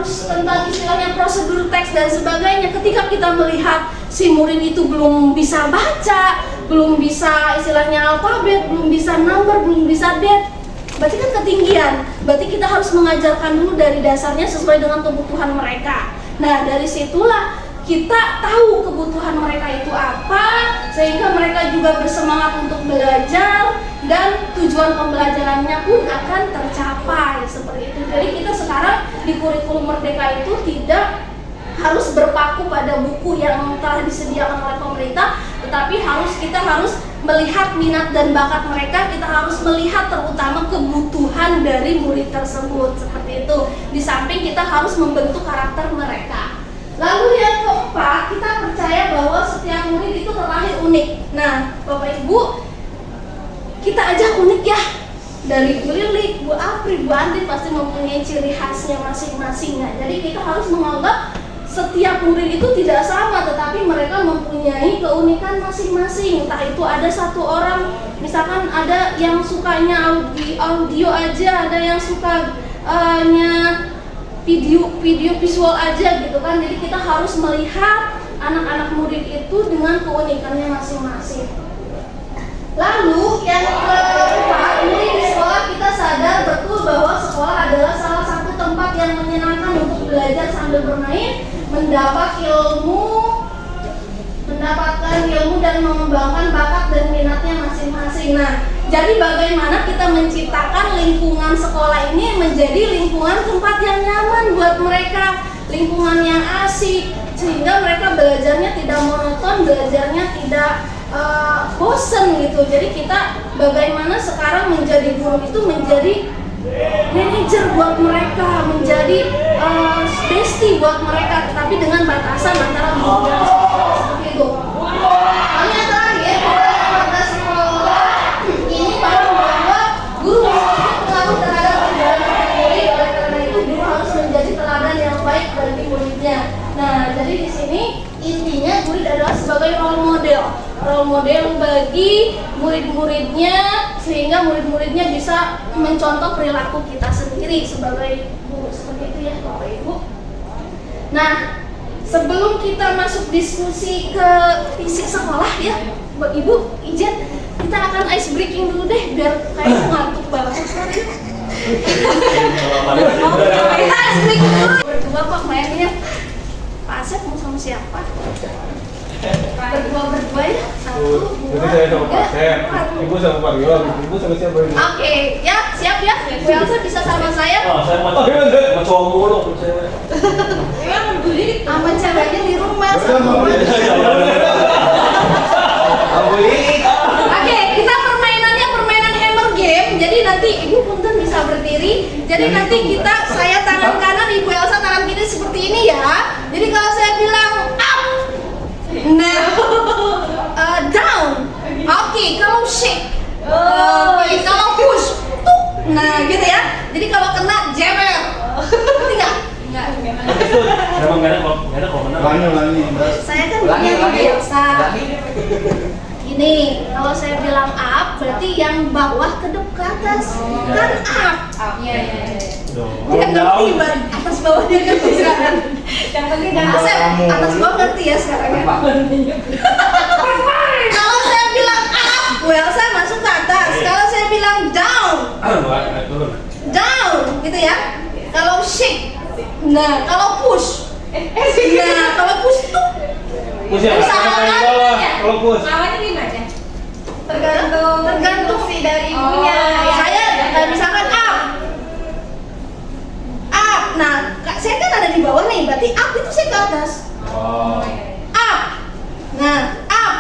harus tentang istilahnya prosedur teks dan sebagainya. Ketika kita melihat si murid itu belum bisa baca, belum bisa istilahnya alfabet, belum bisa number, belum bisa date, berarti kan ketinggian. Berarti kita harus mengajarkan dulu dari dasarnya sesuai dengan kebutuhan mereka. Nah, dari situlah kita tahu kebutuhan mereka itu apa, sehingga mereka juga bersemangat untuk belajar dan tujuan pembelajarannya pun akan tercapai seperti itu. Jadi kita sekarang di kurikulum Merdeka itu tidak harus berpaku pada buku yang telah disediakan oleh pemerintah, tetapi kita harus melihat minat dan bakat mereka. Kita harus melihat terutama kebutuhan dari murid tersebut seperti itu. Di samping kita harus membentuk karakter mereka. Lalu yang keempat, kita percaya bahwa setiap murid itu terlahir unik. Nah, Bapak Ibu, kita aja unik ya. Dari Bu Lilik, Bu Apri, Bu Andi pasti mempunyai ciri khasnya masing-masing. Nah, jadi kita harus menganggap setiap murid itu tidak sama, tetapi mereka mempunyai keunikan masing-masing. Entah itu ada satu orang, misalkan ada yang sukanya audio aja, ada yang sukanya video visual aja gitu kan. Jadi kita harus melihat anak-anak murid itu dengan keunikannya masing-masing. Lalu yang keempat, murid di sekolah kita sadar betul bahwa sekolah adalah salah satu tempat yang menyenangkan untuk belajar sambil bermain, mendapatkan ilmu dan mengembangkan bakat dan minatnya masing-masing. Nah, jadi bagaimana kita menciptakan lingkungan sekolah ini menjadi lingkungan tempat yang nyaman buat mereka, lingkungan yang asik, sehingga mereka belajarnya tidak monoton, belajarnya tidak bosen gitu. Jadi kita bagaimana sekarang menjadi guru itu menjadi manajer buat mereka, menjadi bestie buat mereka, tetapi dengan batasan antara guru dan sekolah seperti itu. Lalu yang terakhir, pada sekolah ini baru bahwa guru memiliki pengaruh terhadap perjalanan murid. Oleh karena itu guru harus menjadi teladan yang baik bagi muridnya. Nah, jadi di sini intinya murid adalah sebagai role model bagi murid-muridnya, sehingga murid-muridnya bisa mencontoh perilaku kita sendiri sebagai guru. Seperti itu ya Bapak Ibu. Nah, sebelum kita masuk diskusi ke fisik sekolah ya Bapak Ibu, izin kita akan ice breaking dulu deh biar kayaknya ngantuk banget. Kita ice breaking dulu. Berdua Pak mainnya. Pak Asep mau sama siapa? Berdua ya? Satu, dua, Jadi saya sama Pak Asep, tiga, Ibu sama Pak Rio, Ibu sama siapa ini? Oke, ya siap ya. Bu Elsa bisa sama saya. Saya mau cowok mulu cewek. Sama ceweknya di rumah. Oke, kita permainannya permainan hammer game. Jadi nanti Ibu punten bisa berdiri. Jadi nanti saya tangan kanan, Ibu Elsa tangan kiri seperti ini ya. Jadi kalau saya bilang up, nah, down. Oke, kalau shake, kalau push, tuh. Nah, gitu ya. Jadi kalau kena jeber, ngerti nggak? Emang nggak ada kalau menang. Ulangi. Saya kan punya biasa. Ini kalau saya bilang up, berarti yang bawah ke atas kan up. Iya. Dia ngerti Mbak, atas bawah dia ngerti sekarang. Yang penting Atas bawah ngerti ya sekarang ya. Kalau saya bilang up, well saya masuk ke atas. Kalau saya bilang down, down, gitu ya. Kalau shake, nah kalau push, nah kalau push tuh Kalau push. Awalnya gimana? tergantung sih dari ibunya. Saya misalkan up. Nah, saya kan ada di bawah nih, berarti up itu saya ke atas. Up. Nah, up.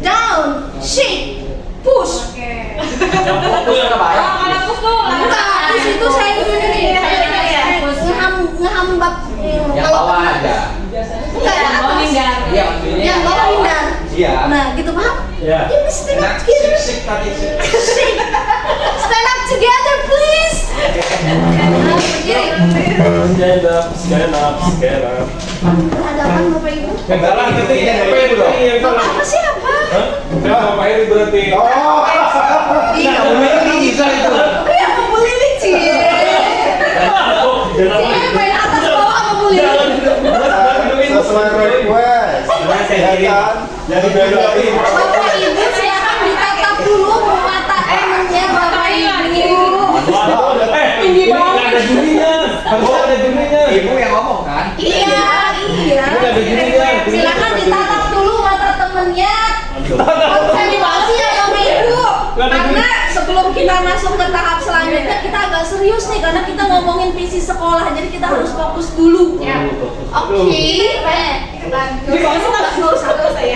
Down. Shake. Push. Kalau push tuh Enggak, push itu saya ini ngehambat. Yang bawah ada. Enggak, yang bawah hindar. Iya maksudnya. yang bawah hindar. Iya. Nah, gitu paham? Ya. Ini stand up together. Shake. Stand up together, please. Nah, berdiri. Stand up. Berhadapan Bapak Ibu. Yang salah nanti apa yang dong? Yang salah. Apa siapa? Hah? Saya sama Pak Eri berarti. Oh, Iya. ini bisa itu. Iya, Sini main atas bawah sama bully. Sesuai request. Ya kan? Jadi bedain. Bapak Ibu silakan ditatap dulu mata temennya Bapak Ibu. Ini nggak ada jurinya. Harus ada jurinya. Ibu yang ngomong kan? Iya. Ini nggak ada jurinya. Silakan ditatap dulu mata temennya. Konsentrasi ya Bapak Ibu. Karena sebelum kita masuk ke tahap selanjutnya kita agak serius nih karena kita ngomongin visi sekolah. Jadi kita harus fokus dulu. Oke.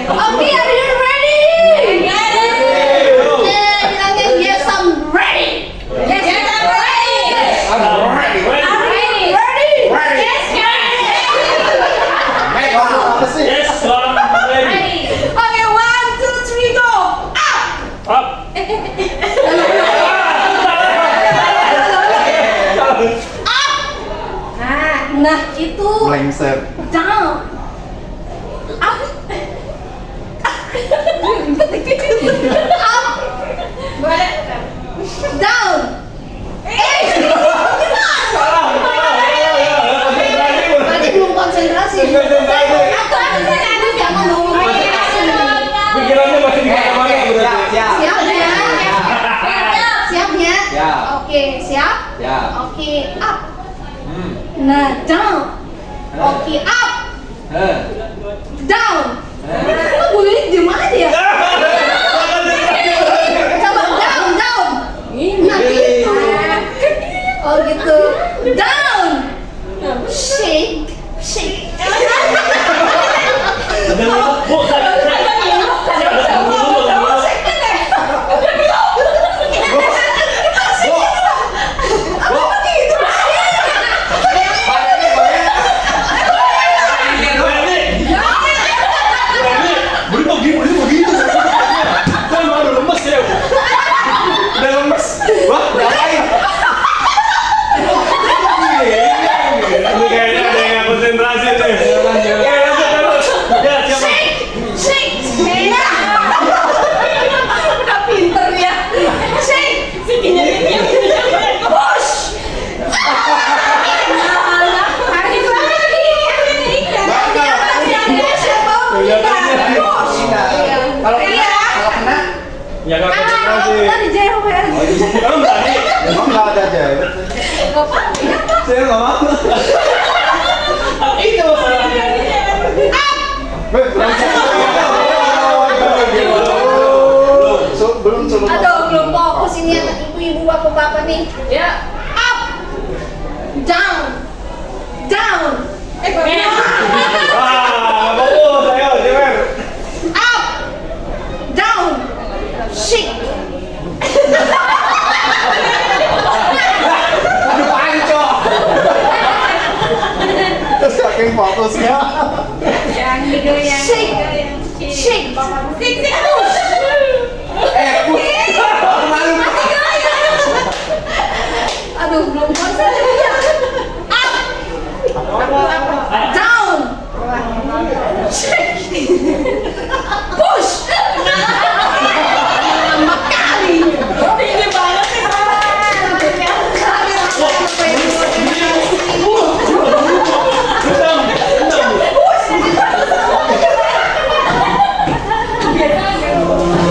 Oke, are you ready? Bilangnya yes, I'm ready. Yes, I'm ready. Are you ready? Yes, Apa sih? Yes, I'm ready. Okay, 1, 2, 3, go. Up. Up. Nah, itu Lengser. down. Up. Up. Down. Tadi belum konsentrasi. Jangan ngomong konsentrasi. Pikirannya masih di mana-mana berarti. Siap ya? Siap ya? Siap. Oke, siap? Siap. Oke, up. Nah, down. Oke, up. Down. Kok boleh diem aja ya? Coba down. Nah, gitu. Oh gitu. Down. Shake. Ya nggak konsentrasi. Tadi jewer. Kamu berani? Emang nggak ada jahit? Saya nggak mau. Itu masalahnya. Belum coba. Aduh, belum fokus ini anak ibu-ibu bapak-bapak nih. Ya. Up. Down. Ah, bagus, ayo, Jewer. Up. Down. Shake. Aduh, panco. Saking fokusnya. Shake. Aduh, belum konsen. Up. Down. Shake. Push. Lama kali. Ini banget sih.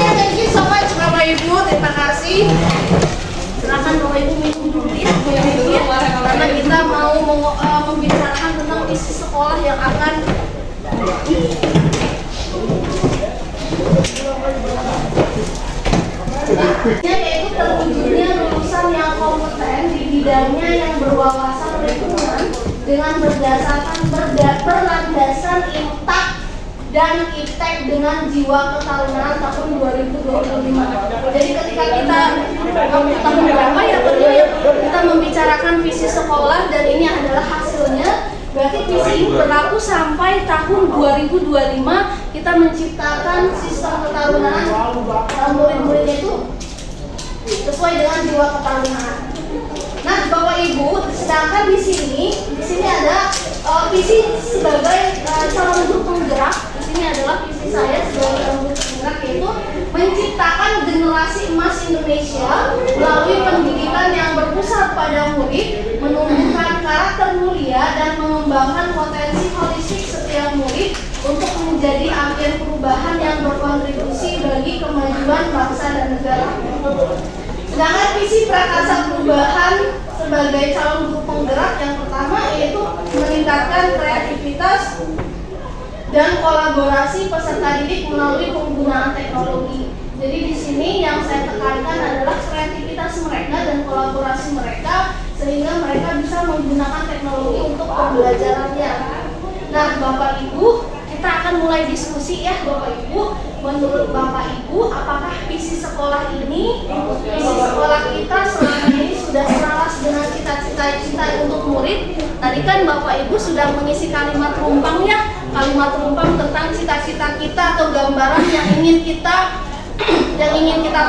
Thank you so much Bapak Ibu, terima kasih. Silakan Bapak Ibu minum dulu ya, karena kita mau membicarakan tentang isi sekolah yang akan yaitu terwujudnya lulusan yang kompeten di bidangnya yang berwawasan lingkungan dengan berlandasan IMTAK dan IPTEK dengan jiwa ketarunaan tahun 2025. Jadi ketika kita waktu tahun berapa ya tentunya kita membicarakan visi sekolah dan ini adalah hasilnya. Berarti visi ini berlaku sampai tahun 2025 kita menciptakan sistem ketarunaan murid-muridnya itu sesuai dengan jiwa ketarunaan. Nah, Bapak Ibu, sedangkan di sini ada visi sebagai calon guru penggerak. Di sini adalah visi saya sebagai calon guru penggerak. penggerak, yaitu menciptakan generasi emas Indonesia melalui pendidikan yang berpusat pada murid, menumbuhkan karakter mulia dan mengembangkan potensi holistik setiap murid untuk menjadi agen perubahan yang berkontribusi bagi kemajuan bangsa dan negara. Sedangkan visi Prakasa Perubahan sebagai calon guru penggerak yang pertama yaitu meningkatkan kreativitas dan kolaborasi peserta didik melalui penggunaan teknologi. Jadi di sini yang saya tekankan adalah kreativitas mereka dan kolaborasi mereka sehingga mereka bisa menggunakan teknologi untuk pembelajarannya. Nah, Bapak Ibu, kita akan mulai diskusi ya Bapak Ibu. Menurut Bapak Ibu, apakah visi sekolah ini, visi sekolah kita selama ini sudah selaras dengan cita-cita untuk murid? Tadi kan Bapak Ibu sudah mengisi kalimat rumpang ya, kalimat rumpang tentang cita-cita kita atau gambaran yang ingin kita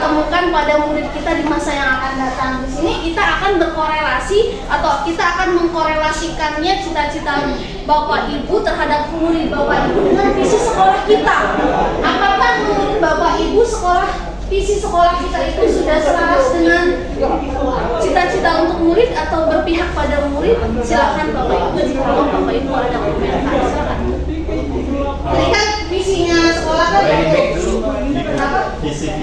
temukan pada murid kita di masa yang akan datang. Di sini kita akan berkorelasi atau kita akan mengkorelasikannya cita-cita Bapak Ibu terhadap murid Bapak Ibu dengan visi sekolah kita. Apakah menurut Bapak Ibu visi sekolah kita itu sudah selaras dengan cita-cita untuk murid atau berpihak pada murid? Silakan Bapak Ibu, jika Bapak Ibu ada komentar, silakan. Jadi kan visinya sekolah kan kenapa? Visi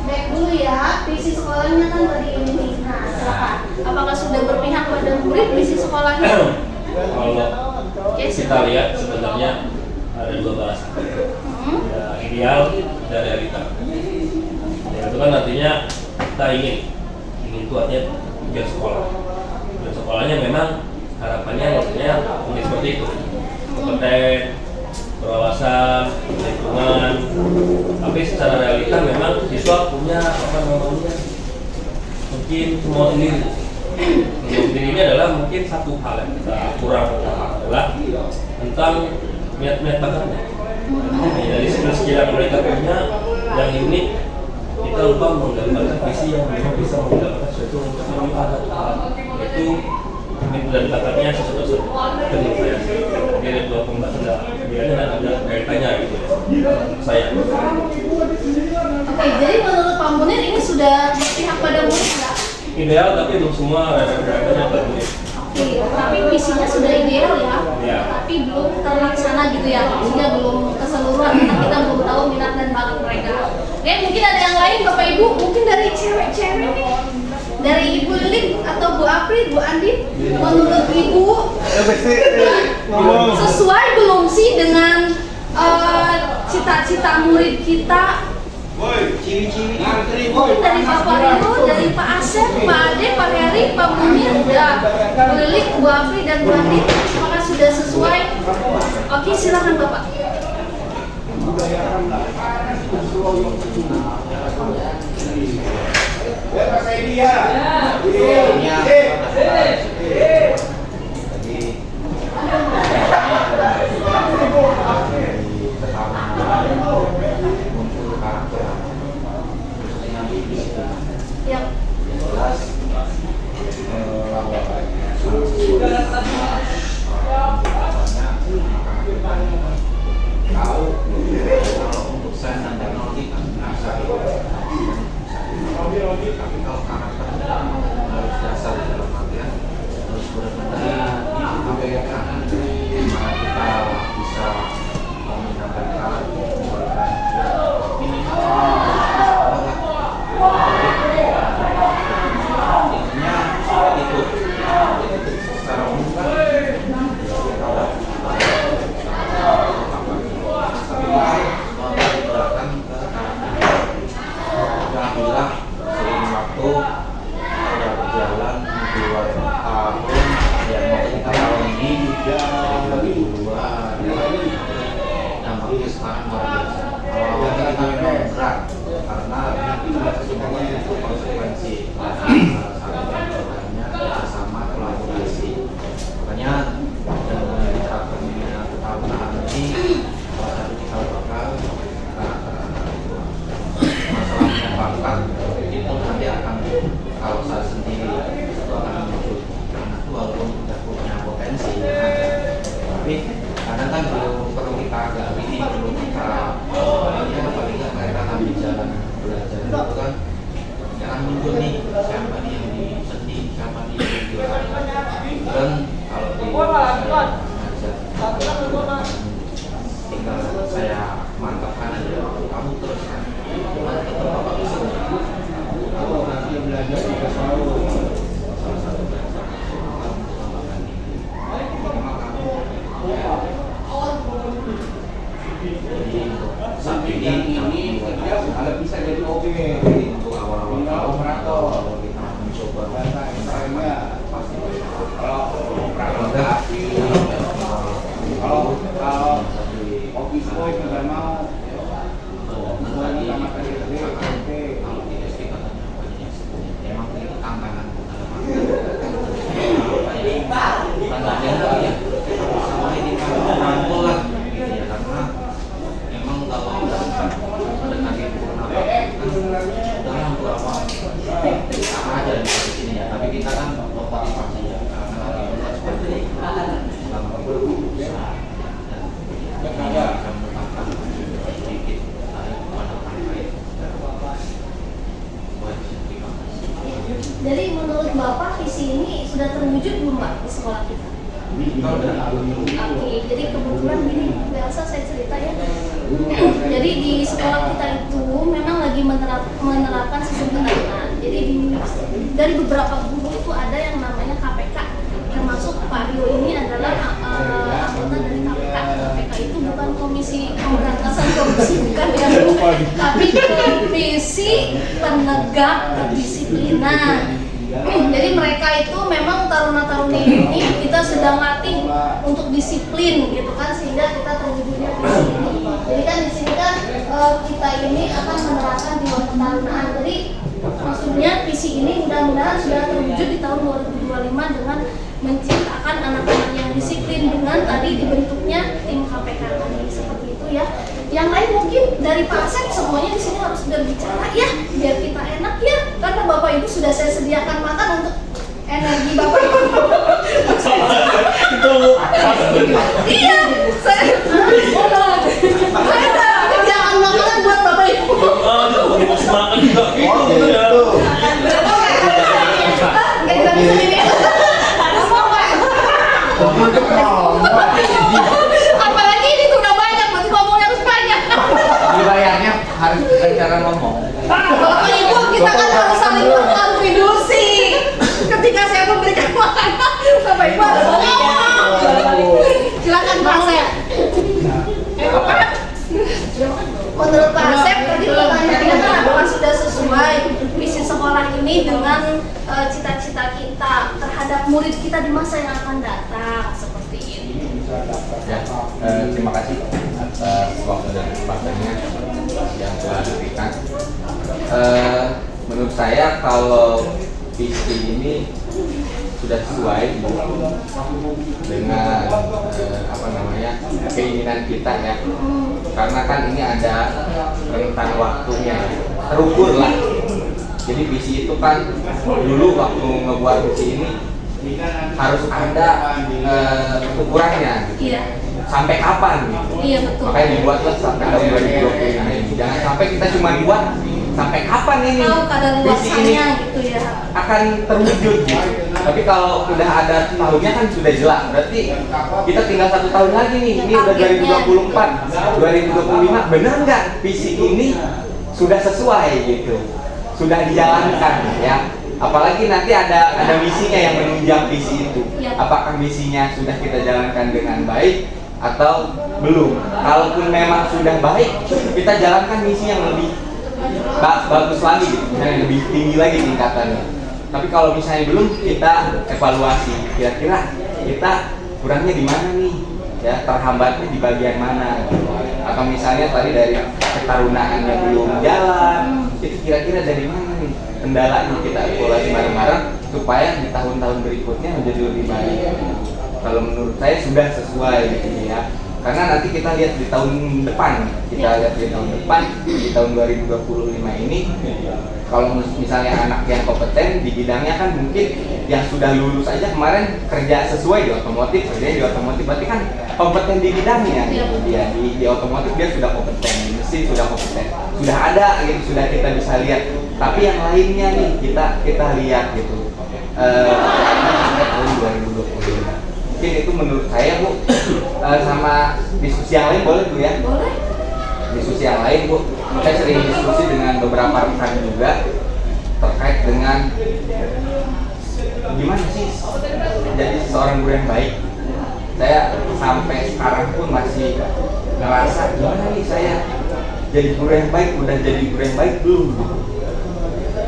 Baik dulu ya, visi sekolahnya kan tadi ini nih. Nah, silakan. Apakah sudah berpihak pada murid visi sekolahnya? Kalau kita lihat sebenarnya ada dua bahasa, ya, ideal dan realita. Ya, itu kan artinya kita ingin itu artinya tujuan sekolah. Tujuan sekolahnya memang harapannya maksudnya mungkin seperti itu, kompeten, berwawasan, lingkungan. Tapi secara realita memang siswa punya apa namanya mungkin mau sendiri. Sendiri ini adalah mungkin satu hal yang kita kurang adalah tentang niat bakatnya. Dari skill yang mereka punya yang ini kita lupa menggambarkan visi yang memang bisa menggambarkan sesuatu untuk bermanfaat. Itu dan bakatnya sesuatu penting saya. Jadi dua pembahasan biasanya ada kaitannya gitu. Saya. Oke, jadi menurut Pak Munir ini sudah berpihak pada murid nggak? Ideal tapi belum semua rekan-rekannya berpihak. Oke, tapi visinya sudah ideal ya, Ya. tapi belum terlaksana gitu ya, maksudnya belum keseluruhan karena kita belum tahu minat dan bakat mereka. Oke, mungkin ada yang lain Bapak Ibu, mungkin dari cewek-cewek nih, dari Ibu Lilik atau Bu Apri, Bu Andin, menurut Ibu sesuai belum sih dengan cita-cita murid kita? Mungkin dari Bapak Rino, dari Pak Asep, Pak Ade, Pak Heri, Pak Munir, Bu Lilik, Bu Afri, dan Bu Andin, apakah sudah sesuai? Oke, silakan Bapak. Yap. Untuk sains dan teknologi kan tapi kalau karakter harus dasar dalam artian harus benar-benar disampaikan gimana kita bisa menyampaikan minimal intinya itu secara umum kan alhamdulillah seiring waktu sudah berjalan 2 tahun ya mau kita tahun ini dari 2002 dampaknya sekarang luar biasa. Awalnya kita memang berat karena semuanya itu konsekuensi lainnya bersama kolaborasi. Makanya dengan diterapkannya ketahanan ini salah satu cikal bakal masalahnya bakat itu nanti akan kalau saya sendiri itu akan muncul anak itu walaupun sudah punya potensi tapi kadang kan perlu kita agak ini perlu kita paling nggak akan muncul nih siapa nih yang di seni, siapa nih yang di juara. Dan kalau di tinggal saya mantapkan aja, kamu teruskan. Gimana itu Bapak bisa? Kalau nanti belajar juga selalu salah satu belajar mengembangkan diri. Memang kamu jadi saat ini Ada bisa jadi oke. untuk awal-awal kita mencoba pasti Kalau Oki Boy juga mau. kalau di SD katanya banyak emang itu tantangan tantangannya ya sama ini merangkul lah gitu ya, karena emang kalau mendekati purnama udah hampir apa sama aja di sini ya, tapi kita kan motivasi ya karena kita seperti selama berusaha dan kita bisa menetapkan sedikit pada terkait buat terima kasih. Jadi menurut Bapak visi ini sudah terwujud belum Pak di sekolah kita? Oke, jadi kebetulan gini, biasa saya cerita ya. Jadi di sekolah kita itu memang lagi menerapkan sistem pendanaan. Jadi dari beberapa guru itu ada yang namanya KPK, termasuk Pak Rio ini adalah anggota dari KPK. KPK itu bukan Komisi Pemberantasan Korupsi, bukan ya, tapi Komisi Penegak Kedisiplinan. Jadi mereka itu memang taruna-taruni ini kita sedang latih untuk disiplin gitu kan, sehingga kita terwujudnya di sini. Jadi kan di sini kan kita ini akan menerapkan di ketarunaan. Jadi maksudnya visi ini mudah-mudahan sudah terwujud di tahun 2025 dengan menciptakan anak-anak yang disiplin dengan tadi dibentuknya tim KPK tadi seperti itu ya. Yang lain mungkin dari Pak Asep semuanya di sini harus berbicara ya, biar kita enak ya, karena Bapak Ibu sudah saya sediakan makan untuk energi Bapak Ibu. Iya, saya ada sediakan makanan buat Bapak Ibu. Makan juga gitu ya. Nggak bisa ini. Harus mau Pak. Apalagi ini sudah banyak, berarti ngomongnya harus banyak. Dibayarnya harus dengan cara ngomong. Bapak Ibu, kita kan harus saling berkontribusi. Ketika saya memberikan makanan, Bapak Ibu harus ngomong. Silakan Pak Asep. Menurut Pak Asep, tadi pertanyaannya kan apakah sudah sesuai visi sekolah ini dengan cita-cita kita terhadap murid kita di masa yang akan datang, seperti ini. Ya, terima kasih atas waktu dan kesempatannya yang telah diberikan. Menurut saya kalau visi ini sudah sesuai dengan keinginan kita ya, karena kan ini ada rentang waktunya, terukur lah. Jadi visi itu kan dulu waktu ngebuat visi ini harus ada ukurannya. Iya. Sampai kapan gitu. Iya betul. Makanya dibuatlah sampai tahun 2025 ini. Jangan sampai kita cuma buat sampai kapan ini Tahu kadar visi ini luarsanya gitu ya. akan terwujud gitu. Tapi kalau udah ada tahunnya kan sudah jelas. Berarti kita tinggal 1 tahun lagi nih. Ini udah 2024, 2025. Benar nggak visi ini sudah sesuai gitu? Sudah dijalankan ya. Apalagi nanti ada misinya yang menunjang visi itu. Apakah misinya sudah kita jalankan dengan baik atau belum? Kalaupun memang sudah baik, kita jalankan misi yang lebih bagus lagi, gitu. Yang lebih tinggi lagi tingkatannya. Tapi kalau misalnya belum, kita evaluasi. Kira-kira kita kurangnya di mana nih? Ya, terhambatnya di bagian mana? Atau misalnya tadi dari ketarunaannya belum jalan, itu kira-kira dari mana nih? Kendalanya kita evaluasi bareng-bareng supaya di tahun-tahun berikutnya menjadi lebih baik. Kalau menurut saya sudah sesuai gitu ya. Karena nanti kita lihat di tahun depan, di tahun 2025 ini, kalau misalnya anak yang kompeten di bidangnya kan mungkin yang sudah lulus aja kemarin kerja sesuai di otomotif, kerjanya di otomotif, berarti kan kompeten di bidangnya. Ya, di otomotif dia sudah kompeten, di mesin sudah kompeten, sudah ada gitu, sudah kita bisa lihat Tapi yang lainnya nih kita lihat gitu. Sampai tahun 2025. Mungkin itu menurut saya Bu, sama diskusi yang lain boleh Bu ya? Boleh. Diskusi yang lain Bu, saya sering diskusi dengan beberapa rekan juga terkait dengan gimana sih jadi seorang guru yang baik. Saya sampai sekarang pun masih ngerasa gimana nih saya jadi guru yang baik, udah jadi guru yang baik belum?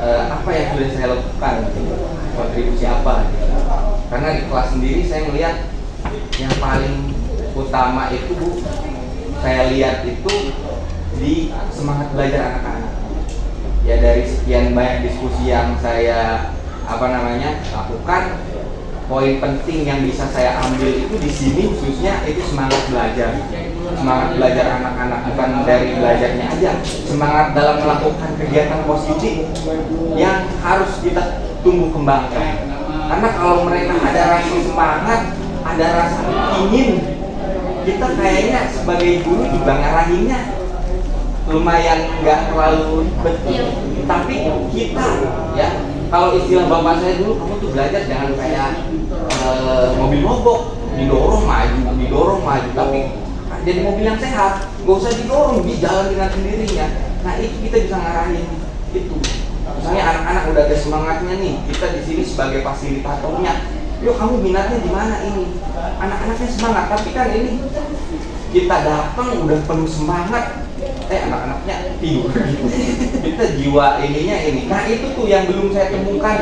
Apa yang sudah saya lakukan? Kontribusi apa? Karena di kelas sendiri saya melihat yang paling utama itu Bu, saya lihat itu di semangat belajar anak-anak. Ya dari sekian banyak diskusi yang saya lakukan, poin penting yang bisa saya ambil itu di sini khususnya itu semangat belajar anak-anak, bukan dari belajarnya aja, semangat dalam melakukan kegiatan positif yang harus kita tumbuh kembangkan. Karena kalau mereka ada rasa semangat, ada rasa ingin, kita kayaknya sebagai guru juga ngarahinnya lumayan nggak terlalu betul. Tapi kita ya, kalau istilah bapak saya dulu, kamu tuh belajar jangan kayak mobil mogok, didorong maju, tapi jadi mobil yang sehat, nggak usah didorong, dia jalan dengan sendirinya. Nah itu kita bisa ngarahin itu. Misalnya anak-anak udah ada semangatnya nih, kita di sini sebagai fasilitatornya, yuk kamu minatnya di mana ini? Anak-anaknya semangat, tapi kan ini kita datang udah penuh semangat, anak-anaknya tidur gitu. Kita jiwa ininya ini. Nah itu tuh yang belum saya temukan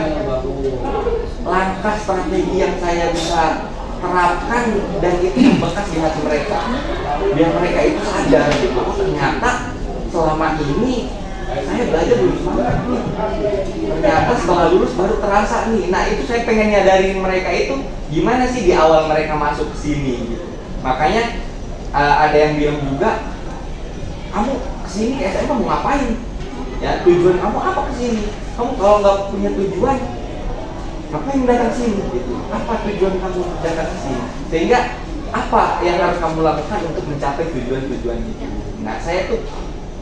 langkah strategi yang saya bisa terapkan dan itu membekas di hati mereka. Biar mereka itu sadar gitu, ternyata selama ini saya belajar belum semangat nih. Ternyata setelah lulus baru terasa nih. Nah itu saya pengen nyadarin mereka itu gimana sih di awal mereka masuk ke sini gitu. Makanya ada yang bilang juga, kamu kesini ke SMA mau ngapain? Ya tujuan kamu apa kesini? Kamu kalau nggak punya tujuan, ngapain datang sini? Gitu. Apa tujuan kamu datang ke sini? Sehingga apa yang harus kamu lakukan untuk mencapai tujuan-tujuan itu? Nah saya tuh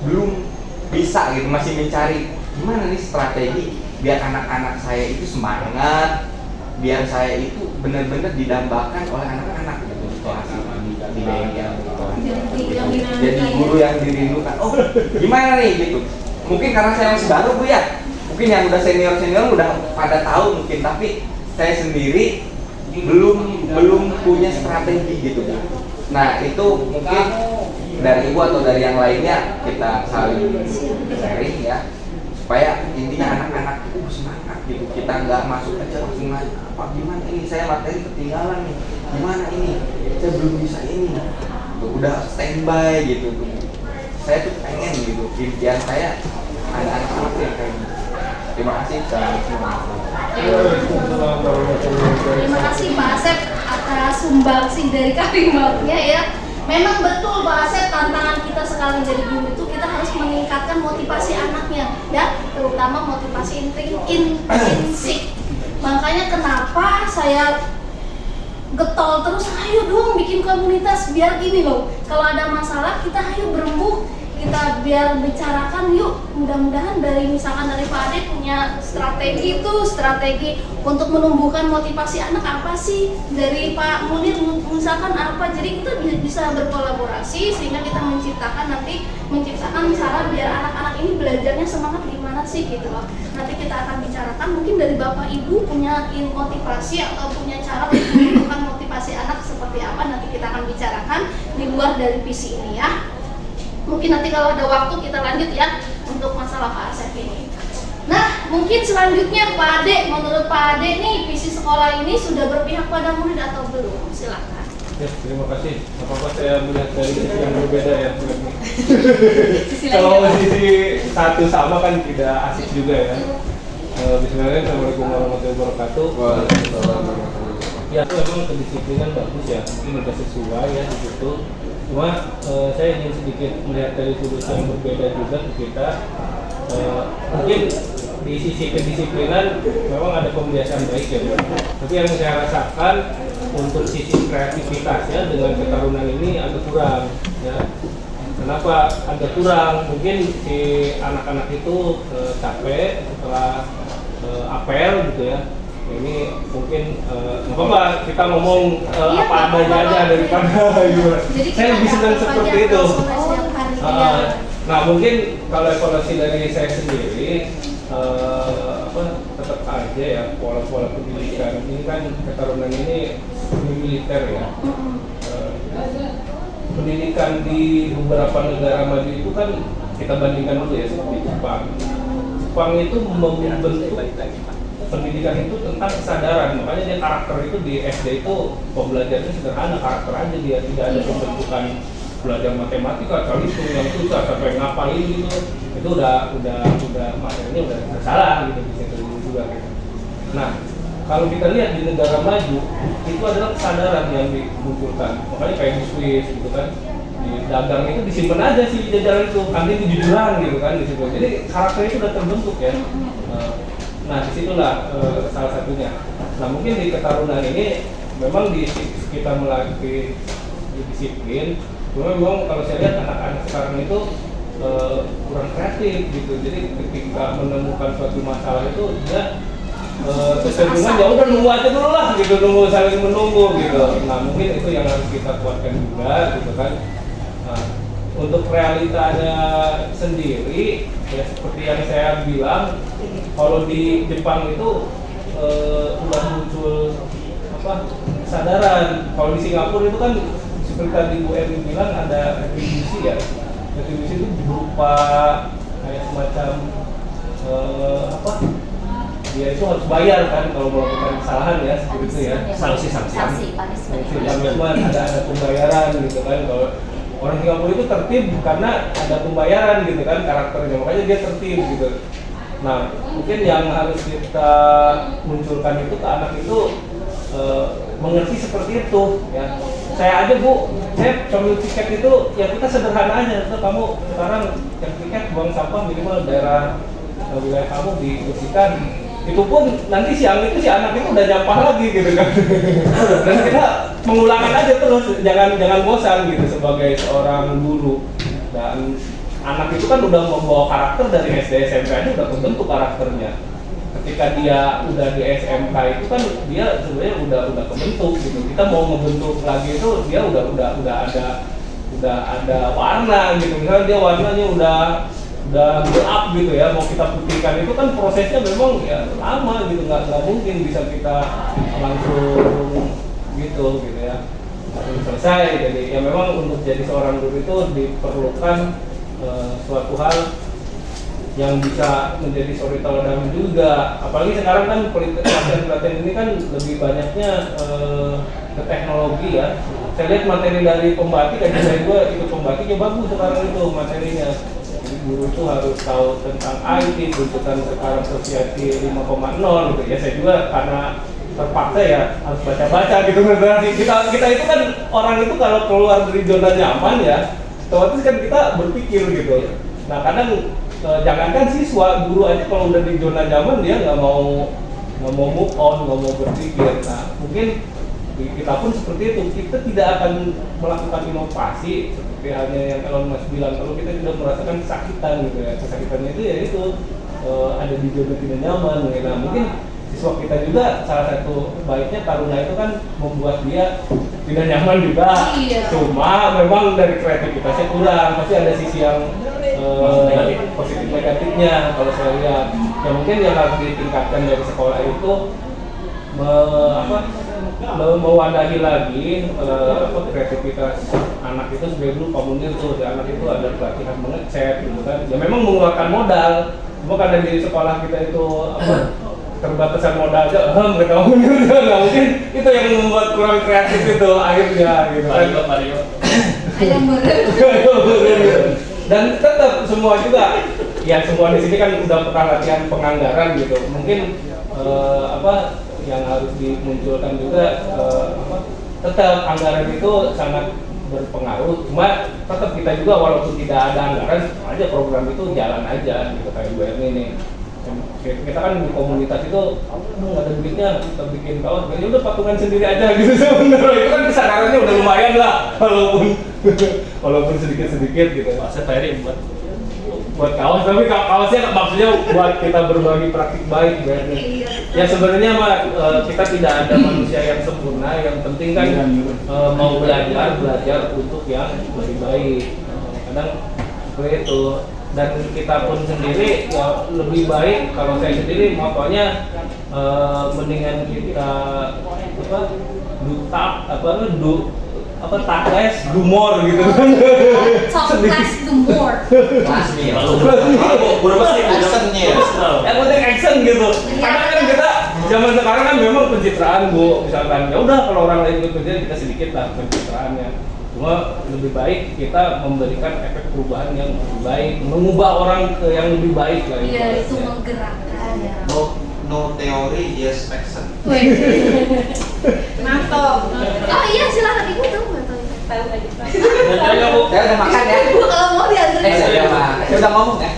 belum bisa gitu, masih mencari gimana nih strategi biar anak-anak saya itu semangat, biar saya itu benar-benar didambakan oleh anak-anak gitu di kelas di bengkel gitu. Jadi guru yang dirindukan. Oh gimana nih gitu? Mungkin karena saya masih baru Bu ya, mungkin yang udah senior udah pada tahu mungkin, tapi saya sendiri belum punya strategi gitu Bu. Nah itu mungkin dari ibu atau dari yang lainnya kita saling sharing ya, supaya intinya anak-anak itu semangat gitu. Kita nggak masuk aja langsung nanya apa gimana ini, saya materi ketinggalan nih, gimana ini, saya belum bisa ini, tuh, udah standby gitu tuh. Saya tuh pengen gitu, impian saya ada anak-anak yang kayak gitu. Terima kasih. Terima kasih Pak Asep atas sumbangsih dari kalimatnya ya. Memang betul Pak Asep, tantangan kita sekarang jadi guru itu kita harus meningkatkan motivasi anaknya ya, terutama motivasi intrinsik. Makanya kenapa saya getol terus, ayo dong bikin komunitas biar gini loh, kalau ada masalah kita ayo berembuk, kita biar bicarakan yuk. Mudah-mudahan dari misalkan dari Pak Ade punya strategi untuk menumbuhkan motivasi anak apa sih, dari Pak Munir misalkan apa, jadi kita bisa berkolaborasi sehingga kita menciptakan cara biar anak-anak ini belajarnya semangat gimana sih gitu loh. Nanti kita akan bicarakan, mungkin dari Bapak Ibu punya motivasi atau punya cara untuk menumbuhkan motivasi anak seperti apa, nanti kita akan bicarakan di luar dari visi ini ya. Mungkin nanti kalau ada waktu kita lanjut ya untuk masalah Pak Asep ini. Nah, mungkin selanjutnya Pak Ade, menurut Pak Ade nih visi sekolah ini sudah berpihak pada murid atau belum? Silakan. Ya, terima kasih. Apa-apa saya melihat dari sisi yang berbeda ya. Kalau sisi satu sama kan tidak asik juga ya. Bismillahirrahmanirrahim. Assalamualaikum warahmatullahi wabarakatuh. Ya, itu memang kedisiplinan bagus ya. Mungkin sudah sesuai ya di situ. Cuma saya ingin sedikit melihat dari sudut yang berbeda juga ke kita. Mungkin di sisi kedisiplinan memang ada pembiasaan baik ya, tapi yang saya rasakan untuk sisi kreativitasnya dengan ketarunan ini agak kurang ya. kenapa ada kurang, mungkin si anak-anak itu capek setelah apel gitu ya. Ini mungkin nggak apa-apa kita ngomong Iya, apa adanya aja daripada Jadi saya lebih senang seperti itu. Oh. Nah mungkin kalau evaluasi dari saya sendiri tetap aja ya pola-pola pendidikan ini kan keturunan ini militer ya. Pendidikan di beberapa negara maju itu kan kita bandingkan dulu ya seperti Jepang. Jepang itu membentuk pendidikan itu tentang kesadaran, makanya dia karakter itu di SD itu pembelajarannya sederhana, karakter aja, dia tidak ada pembentukan belajar matematika, hitung yang susah sampai ngapalin gitu, itu udah materinya udah salah gitu, bisa dulu juga gitu. Nah kalau kita lihat di negara maju itu adalah kesadaran yang dimunculkan, makanya kayak di Swiss gitu kan, di dagang itu disimpan aja sih jajaran itu, kantin kejujuran gitu kan di situ, jadi karakternya itu udah terbentuk ya. Nah disitulah salah satunya. Nah mungkin di Ketarunan ini memang di kita melatih disiplin, memang kalau saya lihat anak-anak sekarang itu kurang kreatif gitu. Jadi ketika menemukan suatu masalah itu dia kecenderungan ya udah nunggu aja dulu lah gitu, nunggu saling menunggu gitu. Nah mungkin itu yang harus kita kuatkan juga gitu kan. Nah, untuk realitanya sendiri ya seperti yang saya bilang, kalau di Jepang itu udah muncul kesadaran. Kalau di Singapura itu kan seperti tadi Bu Eri bilang ada retribusi ya. Retribusi itu berupa kayak semacam dia itu harus bayar kan kalau melakukan kesalahan ya, seperti itu ya. Sanksi, Punishment, ada pembayaran gitu kan. Kalau orang Singapura itu tertib karena ada pembayaran gitu kan karakternya, makanya dia tertib gitu. Nah mungkin yang harus kita munculkan itu ke anak itu mengerti seperti itu ya. Saya aja Bu, saya comil tiket itu ya kita sederhana aja, itu kamu sekarang yang tiket buang sampah minimal daerah wilayah kamu dibersihkan. Itu pun nanti siang itu si anak itu udah nyampah lagi gitu kan. Dan kita mengulangan aja terus, jangan bosan gitu sebagai seorang guru. Dan anak itu kan udah membawa karakter dari SD SMP aja udah terbentuk karakternya. Ketika dia udah di SMK itu kan dia sebenarnya udah kebentuk gitu. Kita mau ngebentuk lagi itu dia udah ada warna gitu. Misalnya dia warnanya udah gelap gitu ya, mau kita putihkan itu kan prosesnya memang ya lama gitu, nggak mungkin bisa kita langsung gitu ya selesai. Jadi ya memang untuk jadi seorang guru itu diperlukan suatu hal yang bisa menjadi suri tauladan juga. Apalagi sekarang kan pelatihan ini kan lebih banyaknya ke teknologi ya. Saya lihat materi dari pembatik aja, saya juga ikut pembatiknya bagus sekarang itu materinya. Jadi guru itu harus tahu tentang IT, tuntutan sekarang Society 5.0 gitu ya. Saya juga karena terpaksa ya harus baca-baca gitu. Kita itu kan orang itu kalau keluar dari zona nyaman ya, otomatis kan kita berpikir gitu. Nah kadang jangankan siswa, guru aja kalau udah di zona nyaman dia nggak mau move on, nggak mau berpikir. Nah mungkin kita pun seperti itu, kita tidak akan melakukan inovasi seperti halnya yang Elon Musk bilang, kalau kita tidak merasakan kesakitan gitu ya. Kesakitannya itu ya itu ada di zona tidak nyaman. Nah mungkin siswa kita juga salah satu baiknya Taruna itu kan membuat dia tidak nyaman juga. Iya. Cuma memang dari kreativitasnya kurang, pasti ada sisi yang positif negatifnya kalau saya lihat. Ya mungkin yang harus ditingkatkan dari sekolah itu mewadahi lagi kreativitas anak itu. Sebagai dulu Pak Munir tuh, anak itu ada pelatihan mengecat gitu kan. Ya memang mengeluarkan modal, cuma karena di sekolah kita itu terbatasan modal aja, mereka nggak mungkin itu yang membuat kurang kreatif itu akhirnya gitu kan. Ayam bener. Dan tetap semua juga, ya semua di sini kan udah pernah latihan penganggaran gitu. Mungkin yang harus dimunculkan juga tetap anggaran itu sangat berpengaruh. Cuma tetap kita juga walaupun tidak ada anggaran, aja program itu jalan aja gitu kayak UMN ini. Kita kan di komunitas itu nggak ada duitnya, kita bikin kawan, ya udah patungan sendiri aja gitu sebenarnya. Itu kan kesadarannya udah lumayan lah, walaupun sedikit-sedikit gitu. Saya Pak Eri Buat kaos, tapi kaosnya maksudnya buat kita berbagi praktik baik ya. Ya sebenarnya mah kita tidak ada manusia yang sempurna, yang penting kan mau belajar untuk yang lebih baik. Kadang seperti itu. Dan kita pun sendiri ya lebih baik, kalau saya sendiri motonya mendingan kita tak less, do more gitu kan. Talk less, do more. Pasti ya. Udah pasti actionnya ya. Yang penting action gitu. Karena kan kita zaman sekarang kan memang pencitraan Bu, misalkan ya udah kalau orang lain bekerja kita sedikit lah pencitraannya. Cuma lebih baik kita memberikan efek perubahan yang lebih baik, mengubah orang ke yang lebih baik lah. Iya, itu menggerakkan ya. No teori, yes action. Mantap. Oh iya, silakan Ibu tahu nggak tahu? Tahu aja Pak. Saya udah makan ya. Ibu kalau mau dianterin. Saya udah ngomong ya.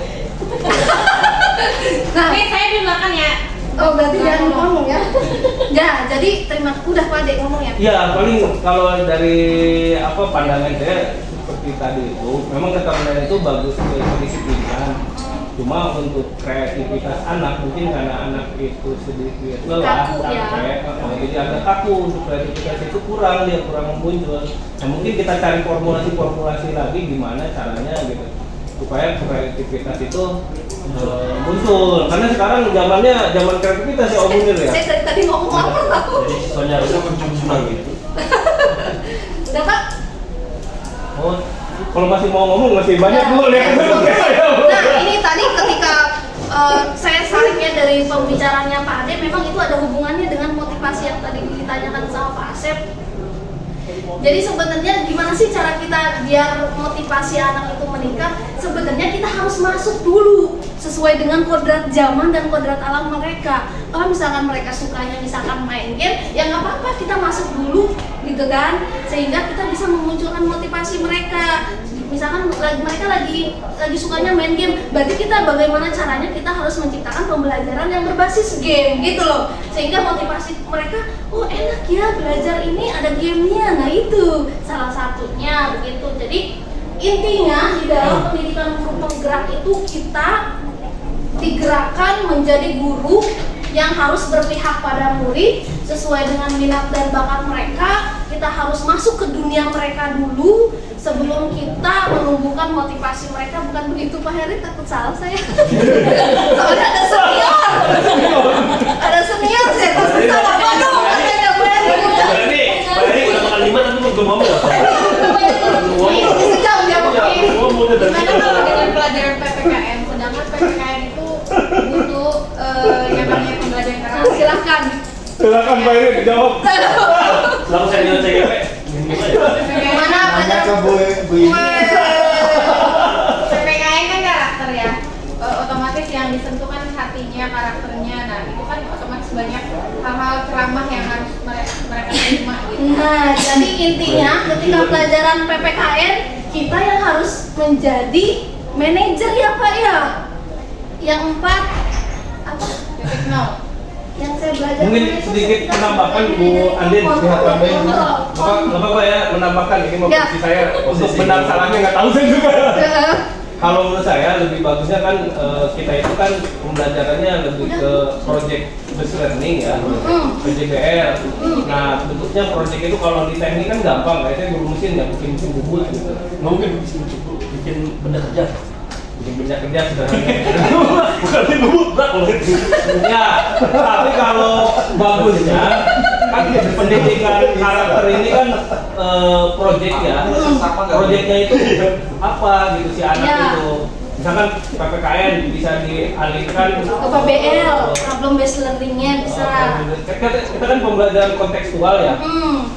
Nah, Saya belum makan ya. oh berarti jangan ngomong ya. Ya, jadi udah Pak Ade ngomong ya. Ya paling kalau dari pandangan saya seperti tadi itu, memang keterampilan itu bagus untuk kedisiplinan. Cuma untuk kreativitas anak mungkin karena anak itu sedikit lelah, Kaku, ya. capek, jadi agak kaku untuk kreativitas itu kurang muncul. Nah mungkin kita cari formulasi lagi gimana caranya gitu supaya kreativitas itu muncul. Karena sekarang zaman kreativitas ya Om Munir ya. Saya dari tadi ngomong lapar tahu. Jadi siswanya harusnya mencung-cung gitu. Udah Pak. Oh, kalau masih mau ngomong masih banyak Ya. dulu lihat. Nah ini tadi ketika saya sariknya dari pembicaranya Pak Ade, memang itu ada hubungannya dengan motivasi yang tadi ditanyakan sama Pak Asep. Jadi sebenarnya gimana sih cara kita biar motivasi anak itu meningkat? Sebenarnya kita harus masuk dulu sesuai dengan kodrat zaman dan kodrat alam mereka. Kalau misalkan mereka sukanya misalkan main game, ya nggak apa-apa, kita masuk dulu gitu kan, sehingga kita bisa memunculkan motivasi mereka. Misalkan mereka lagi sukanya main game, berarti kita bagaimana caranya kita harus menciptakan pembelajaran yang berbasis game gitu loh, sehingga motivasi mereka, oh enak ya belajar ini ada gamenya. Nah itu salah satunya begitu. Jadi intinya di dalam pendidikan guru penggerak itu kita digerakkan menjadi guru yang harus berpihak pada murid sesuai dengan minat dan bakat mereka. Kita harus masuk ke dunia mereka dulu sebelum kita menumbuhkan motivasi mereka. Bukan begitu Pak Heri? Takut salah saya. Soalnya ada senior. Ada senior, saya takut salah. Waduh, katanya Pak Heri. Pak Eri udah makan 5 tapi belum ngomong ya. Ini sejam dia ngomong. Gimana kalau dengan pelajaran PPKN? Sedangkan PPKN itu butuh yang namanya pembelajaran karakter. Silahkan. Silakan Pak Eri dijawab. Lalu saya bilang CGP. Mana pelajaran? PPKN kan karakter ya. Otomatis yang disentuh kan hatinya, karakternya. Nah itu kan otomatis banyak hal-hal ceramah yang harus mereka terima gitu. Nah, jadi intinya ketika pelajaran PPKN kita yang harus menjadi manajer ya Pak ya. Yang 4 apa? Titik nol. Yang saya belajar Mungkin sedikit menambahkan Bu Andin pihak tambahin. Nggak apa-apa ya menambahkan ini mau Ya. posisi saya untuk benar salahnya nggak tahu saya juga. Kalau menurut saya lebih bagusnya kan kita itu kan pembelajarannya lebih ke project based learning ya, PJBL. Nah bentuknya project itu kalau di teknik kan gampang, kayak saya guru mesin ya bikin mesin bubut gitu. Nggak mungkin bikin benda kerja. Bikin benda kerja sederhana. Bukan bikin bubut, berat kalau itu. Ya, tapi kalau bagusnya kan pendidikan karakter ini kan project ya. Projectnya itu apa gitu si anak Ya. itu. Misalkan PPKN bisa dialihkan ke PBL, problem based learningnya bisa. Kita kan pembelajaran kontekstual ya.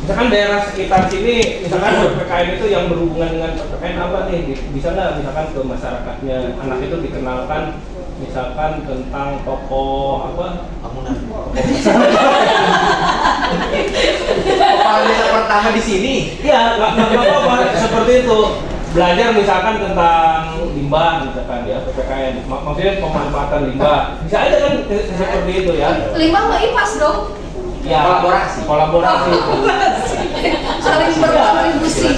Misalkan daerah sekitar sini, misalkan PPKN itu yang berhubungan dengan PPKN apa nih? Bisa nggak misalkan ke masyarakatnya anak itu dikenalkan misalkan tentang tokoh apa? Bangunan. Kepala desa pertama di sini. Iya, nggak apa-apa seperti itu. Belajar misalkan tentang limbah misalkan ya PPKN, maksudnya pemanfaatan limbah. Bisa aja kan seperti itu ya. 5 nggak IPAS dong? Ya, kolaborasi. saling berkontribusi.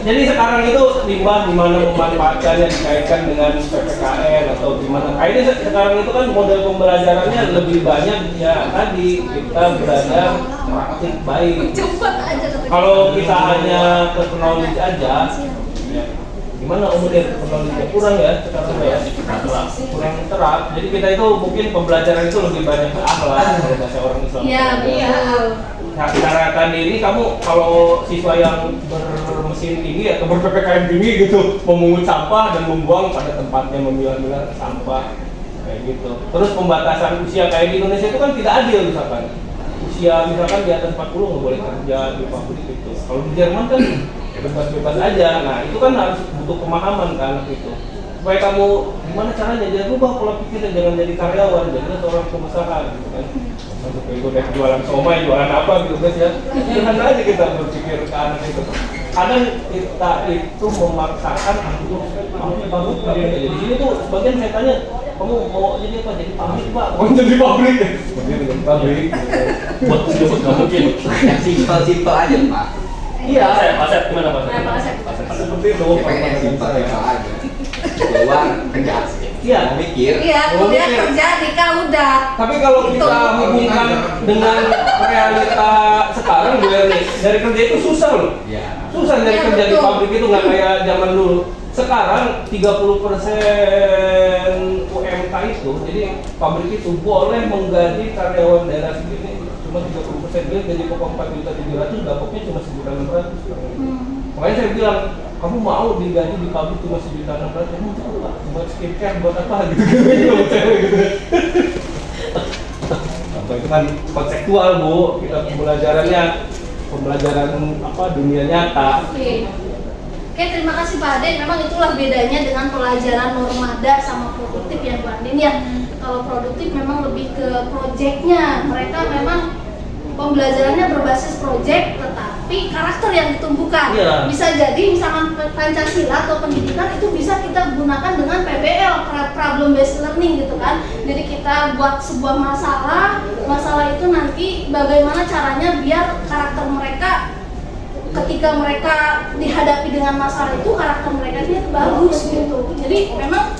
Jadi sekarang itu limbah gimana memanfaatkannya dikaitkan dengan PPKN atau gimana. Kayaknya sekarang itu kan model pembelajarannya lebih banyak ya tadi kita belajar praktik baik. Cepat aja. Kalau kita hanya ke knowledge aja, ya, gimana umurnya knowledge kurang ya sekarang ya, kurang terap. Jadi kita itu mungkin pembelajaran itu lebih banyak ke akhlak kalau bahasa orang Islam. Iya, betul. Nah, cara tadi ini kamu kalau siswa yang bermesin tinggi atau ber-PPKM tinggi gitu memungut sampah dan membuang pada tempatnya, memilah-milah sampah kayak gitu. Terus pembatasan usia kayak di Indonesia itu kan tidak adil misalkan. Usia misalkan di atas 40 nggak boleh kerja di pabrik itu. Kalau di Jerman kan bebas-bebas aja. Nah itu kan harus butuh pemahaman kan itu. Supaya kamu gimana caranya jangan rubah pola pikirnya, jangan jadi karyawan, jadi seorang pengusaha gitu kan. Untuk itu deh jualan somai, jualan apa gitu guys ya. Jangan aja kita berpikir ke anak itu. Kadang kita itu memaksakan untuk bagus jadi di sini tuh sebagian saya tanya kamu mau jadi apa? Jadi pabrik pak? Mau jadi pabrik? Jadi dengan pabrik. Buat nggak mungkin. Yang simpel-simpel aja Pak. Iya. Pasep gimana Pak? Seperti itu. Yang simpel-simpel aja. Keluar kerja. Iya. Mikir. Iya, kuliah kerja nikah udah. Tapi kalau kita hubungkan dengan realita sekarang, dari kerja itu susah loh. Ya. Susah dari Iya, kerja di betul. pabrik itu nggak kayak zaman dulu. Sekarang 30% UMK itu, jadi pabrik itu boleh menggaji karyawan daerah segini cuma 30%. Dia gaji pokok 4.700.000, dapatnya cuma 1.600.000. Makanya saya bilang, kamu mau digaji di pabrik cuma 1.600.000, kamu coba buat skincare buat apa gitu. Apa itu kan konseptual Bu, kita pembelajaran apa dunia nyata. Oke, terima kasih Pak Ade. Memang itulah bedanya dengan pelajaran normada sama produktif yang Bu Andin ya. Kalau produktif memang lebih ke proyeknya. Mereka memang pembelajarannya berbasis proyek, tetapi karakter yang ditumbuhkan. Iya. Bisa jadi misalkan Pancasila atau pendidikan itu bisa kita gunakan dengan PBL, problem based learning gitu kan. Jadi kita buat sebuah masalah itu nanti bagaimana caranya biar karakter mereka ketika mereka dihadapi dengan masalah itu karakter mereka itu bagus gitu. Jadi memang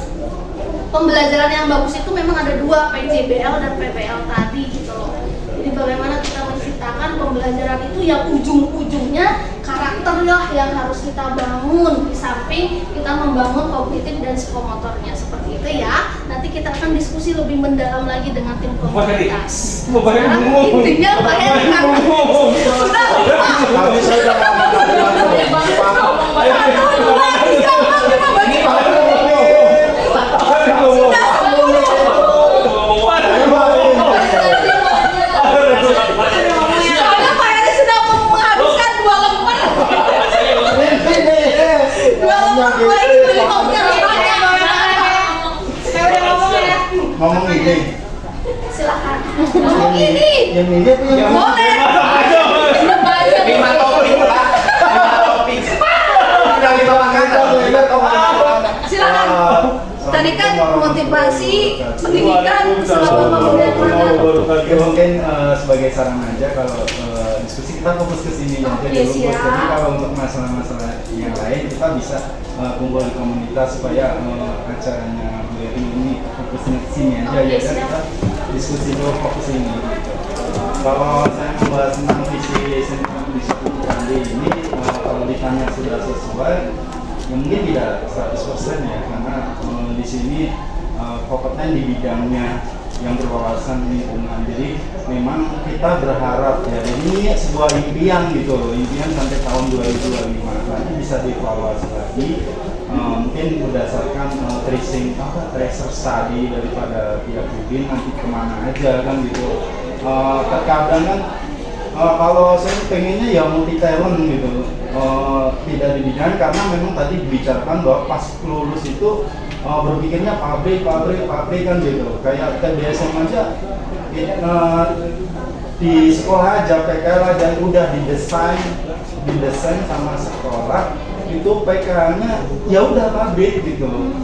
pembelajaran yang bagus itu memang ada dua, PJBL dan PBL tadi gitu loh. Jadi bagaimana kita menciptakan pembelajaran itu yang ujung-ujungnya karakterlah yang harus kita bangun di samping kita membangun kognitif dan psikomotornya seperti itu ya. Nanti kita akan diskusi lebih mendalam lagi dengan tim komunitas. Sekarang intinya Pak Heri kan sudah Tapi saya udah Soalnya Pak Heri sudah menghabiskan 2 lembar. 2 lembar Pak Heri beli kopinya ngomong ini. silakan. Ngomong ini. Yang ini apa yang Boleh. 5 topik Pak. 5 topik. Udah 5 makanan. Silakan. Tadi kan motivasi pendidikan selama pembelajaran mana? Oke, mungkin sebagai saran aja kalau diskusi kita fokus ke sini aja Oke, dulu. siap. Jadi kalau untuk masalah-masalah yang lain kita bisa kumpul di komunitas supaya acaranya beliau ini fokusnya ke sini aja. Oke, Ya siap. kita diskusi dulu fokus ini. Gitu. Kalau saya membahas tentang visi diskusi kali ini, kalau ditanya sudah sesuai, ya mungkin tidak 100% ya, karena di sini kompeten di bidangnya yang berwawasan lingkungan. Jadi memang kita berharap ya, ini sebuah impian gitu loh, impian sampai tahun 2025 nanti bisa dievaluasi lagi, mungkin berdasarkan tracer study daripada pihak UPIN nanti kemana aja kan gitu. Terkadang kan kalau saya pengennya ya multi talent gitu, tidak di bidang, karena memang tadi dibicarakan bahwa pas lulus itu berpikirnya pabrik kan gitu. Kayak TBSM aja di sekolah aja, PKL aja udah didesain sama sekolah itu PKL-nya ya udah pabrik gitu.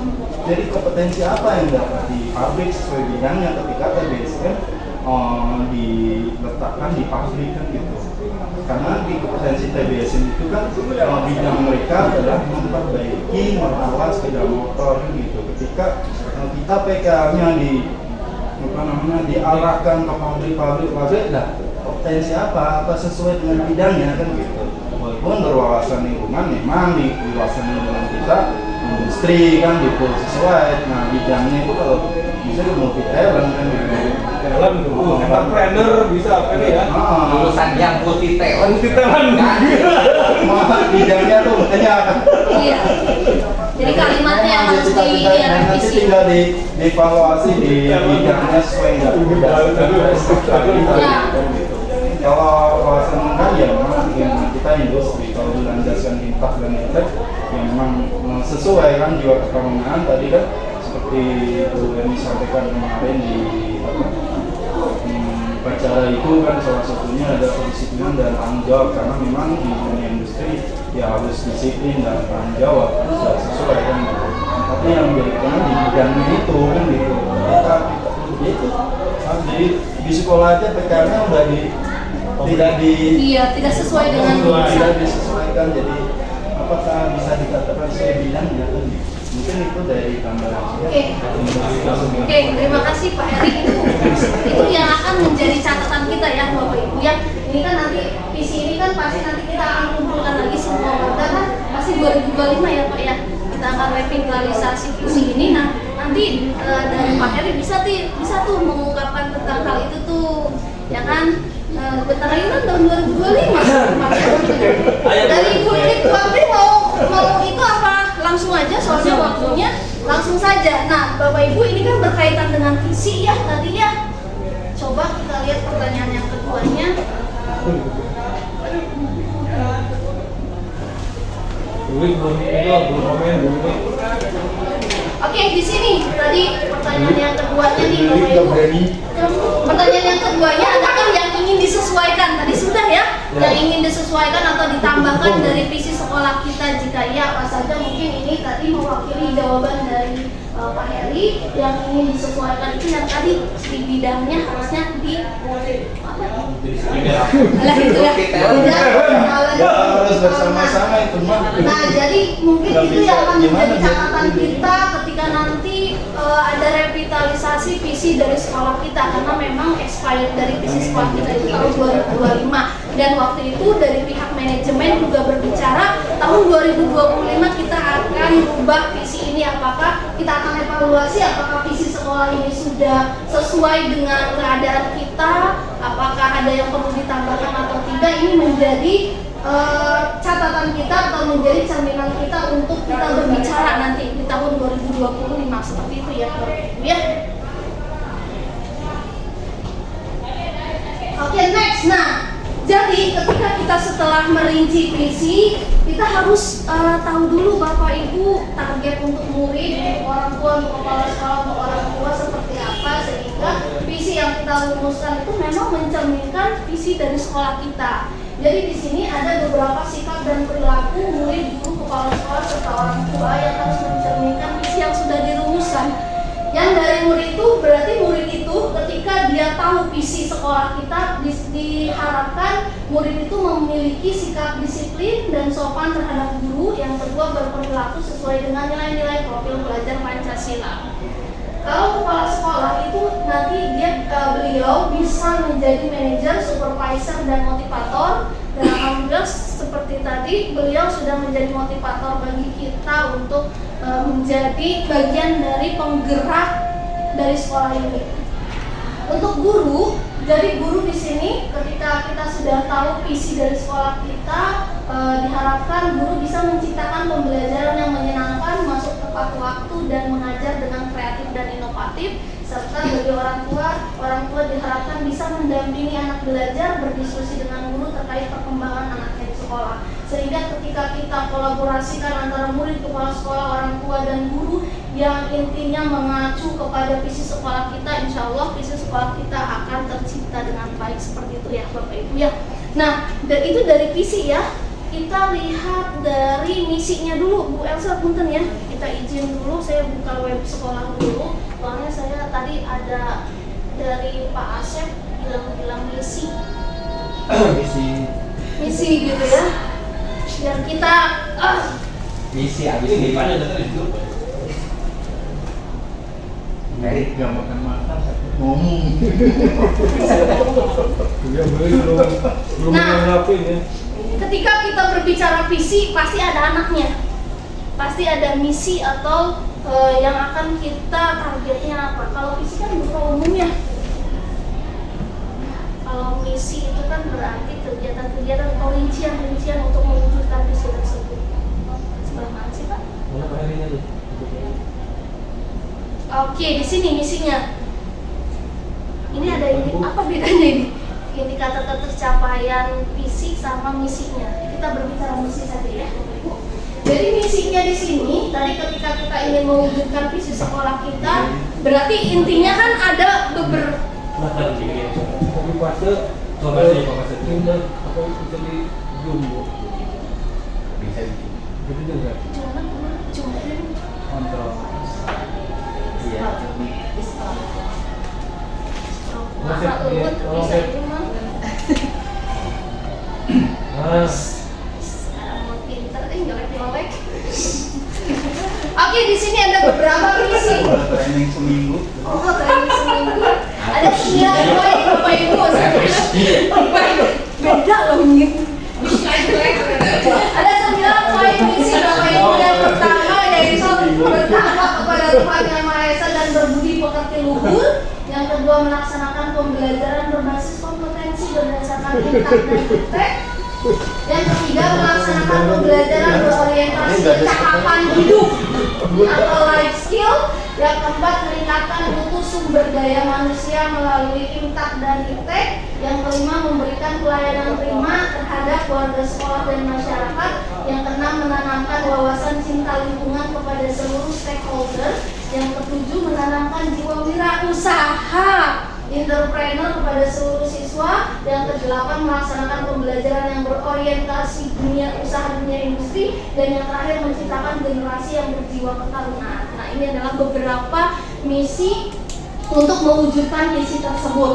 Jadi kompetensi apa yang dapat di pabrik sesuai bidangnya ketika TBSM diletakkan di pabrik kan gitu. karena di kompetensi TBSN itu kan bidang mereka adalah memperbaiki, merawat sepeda motor gitu. Ketika kita PK-nya diarahkan ke pabrik-pabrik, dah potensi apa sesuai dengan bidangnya kan gitu. Walaupun berwawasan lingkungan memang di wawasan lingkungan kita industri kan gitu sesuai. Nah bidangnya itu kalau bisa ke multi talent kan gitu. Talent itu, entrepreneur bisa apa nih ya? Lulusan yang multi talent. Multi talent. Bidangnya tuh makanya Iya. Jadi kalimatnya yang harus nanti direvisi. tinggal dievaluasi di bidangnya sesuai nggak Ya. Kalau wawasan lingkungan ya memang kita industri, kalau dilandaskan impact dan efek ya memang sesuai kan jiwa kekarungan tadi kan seperti yang disampaikan kemarin di acara itu kan salah satunya ada kedisiplinan dan tanggung jawab, karena memang di dunia industri ya harus disiplin dan tanggung jawab sudah sesuai kan gitu. Tapi yang menjadi di bidangnya itu kan gitu kita itu jadi di sekolah aja PK-nya udah tidak sesuai dengan tidak disesuaikan, jadi apakah bisa dikatakan sesuai bidangnya kan gitu. Mungkin itu dari tambahan. Oke, terima kasih Pak Heri. Itu yang akan menjadi catatan kita ya Bapak Ibu ya. Ini kan nanti visi ini kan pasti nanti kita akan kumpulkan lagi semua warga kan pasti 2025 ya Pak ya. Kita akan revitalisasi visi ini. Nah nanti dari Pak Heri bisa tuh mengungkapkan tentang hal itu tuh ya kan. Bentar lagi kan tahun 2025 dari Ibu Wapri mau itu apa langsung aja soalnya waktunya langsung saja. Nah Bapak Ibu ini kan berkaitan dengan visi ya tadi ya. Coba kita lihat pertanyaan yang keduanya. Oke, di sini tadi pertanyaan yang keduanya nih Bapak Ibu. Pertanyaan yang keduanya adakah yang ingin disesuaikan? Tadi sudah ya, yang ingin disesuaikan atau ditambahkan dari visi sekolah kita, jika iya apa saja. Mungkin ini tadi mewakili jawaban dari Pak Heri. Yang ingin disesuaikan itu yang tadi di bidangnya harusnya di apa? Lah itu ya. Harus bersama-sama itu mah. Nah jadi mungkin itu yang akan menjadi catatan kita ketika nanti ada revitalisasi visi dari sekolah kita, karena memang expired dari visi sekolah kita itu tahun 2025 dan waktu itu dari pihak manajemen juga berbicara tahun 2025 kita akan ubah visi ini. Apakah kita akan evaluasi apakah visi sekolah ini sudah sesuai dengan keadaan kita, apakah ada yang perlu ditambahkan atau tidak. Ini menjadi catatan kita atau menjadi cerminan kita untuk kita berbicara nanti di tahun 2025 seperti itu ya Bapak Ibu ya. Oke, next. Nah, jadi ketika kita setelah merinci visi, kita harus tahu dulu Bapak Ibu target untuk murid, untuk orang tua, untuk kepala sekolah, untuk orang tua seperti apa, sehingga visi yang kita rumuskan itu memang mencerminkan visi dari sekolah kita. Jadi di sini ada beberapa sikap dan perilaku murid, guru, kepala sekolah serta orang tua yang harus mencerminkan visi yang sudah dirumuskan. Yang dari murid itu berarti murid itu ketika dia tahu visi sekolah kita diharapkan murid itu memiliki sikap disiplin dan sopan terhadap guru. Yang kedua berperilaku sesuai dengan nilai-nilai profil pelajar Pancasila. Kalau kepala sekolah itu nanti beliau bisa menjadi manajer, supervisor dan motivator. Dan alhamdulillah seperti tadi beliau sudah menjadi motivator bagi kita untuk menjadi bagian dari penggerak dari sekolah ini. Untuk guru, jadi guru di sini ketika kita sudah tahu visi dari sekolah kita, diharapkan guru bisa menciptakan pembelajaran yang menyenangkan, masuk tepat waktu dan mengajar dengan kreatif dan inovatif. Serta bagi orang tua diharapkan bisa mendampingi anak belajar, berdiskusi dengan guru terkait perkembangan anaknya di sekolah. Sehingga ketika kita kolaborasikan antara murid, kepala sekolah, orang tua dan guru yang intinya mengacu kepada visi sekolah kita, insya Allah visi sekolah kita akan tercipta dengan baik seperti itu ya Bapak Ibu ya. Nah, itu dari visi ya. Kita lihat dari misinya dulu, Bu Elsa, punten ya. Kita izin dulu, saya buka web sekolah dulu. Soalnya saya tadi ada dari Pak Asep bilang misi. Misi misi gitu ya. Biar kita Misi abis ini Pak. Erik nggak makan ngomong. Dia belum Nah. ngelakuin ya. ketika kita berbicara visi pasti ada anaknya, pasti ada misi atau yang akan kita targetnya apa. Kalau visi kan berupa umumnya, kalau misi itu kan berarti kegiatan-kegiatan atau rincian-rincian untuk mewujudkan visi tersebut. Sebelah mana sih Pak? Mana Pak Herinya tuh? Oke, di sini misinya. Ini ada ini apa bedanya ini? Indikator tercapaian visi sama misinya. Kita berbicara misi saja ya, Bapak Ibu. Jadi misinya di sini tadi ketika kita ingin mewujudkan visi sekolah kita, berarti intinya kan ada beberapa. Tapi fase Coba sih, Pak Mas. pindah apa bisa di zoom Bu? Bisa Gitu juga. Cuma Kontrol. Iya. Masa urut bisa itu mah. Sekarang mau pinter, jelek-jelek. Oke, di sini ada beberapa misi. Training seminggu. Oh, training seminggu. Ada 9 poin Bapak Ibu. Beda loh ini. Ada 9 poin misi Bapak Ibu. Yang pertama yaitu bertakwa kepada Tuhan Yang Maha Esa dan berbudi pekerti luhur. Yang kedua melaksanakan pembelajaran berbasis kompetensi berdasarkan impact dan praktek. Yang ketiga melaksanakan pembelajaran berorientasi cakapan hidup atau life skill. Yang keempat meningkatkan mutu sumber daya manusia melalui impact dan impact. Yang kelima memberikan pelayanan prima terhadap warga sekolah dan masyarakat. Yang keenam menanamkan wawasan cinta lingkungan kepada seluruh stakeholder. Yang ketujuh menanamkan jiwa wirausaha entrepreneur kepada seluruh siswa. Yang kedelapan melaksanakan pembelajaran yang berorientasi dunia usaha, dunia industri. Dan yang terakhir menciptakan generasi yang berjiwa ketarunaan. Nah, ini adalah beberapa misi untuk mewujudkan visi tersebut.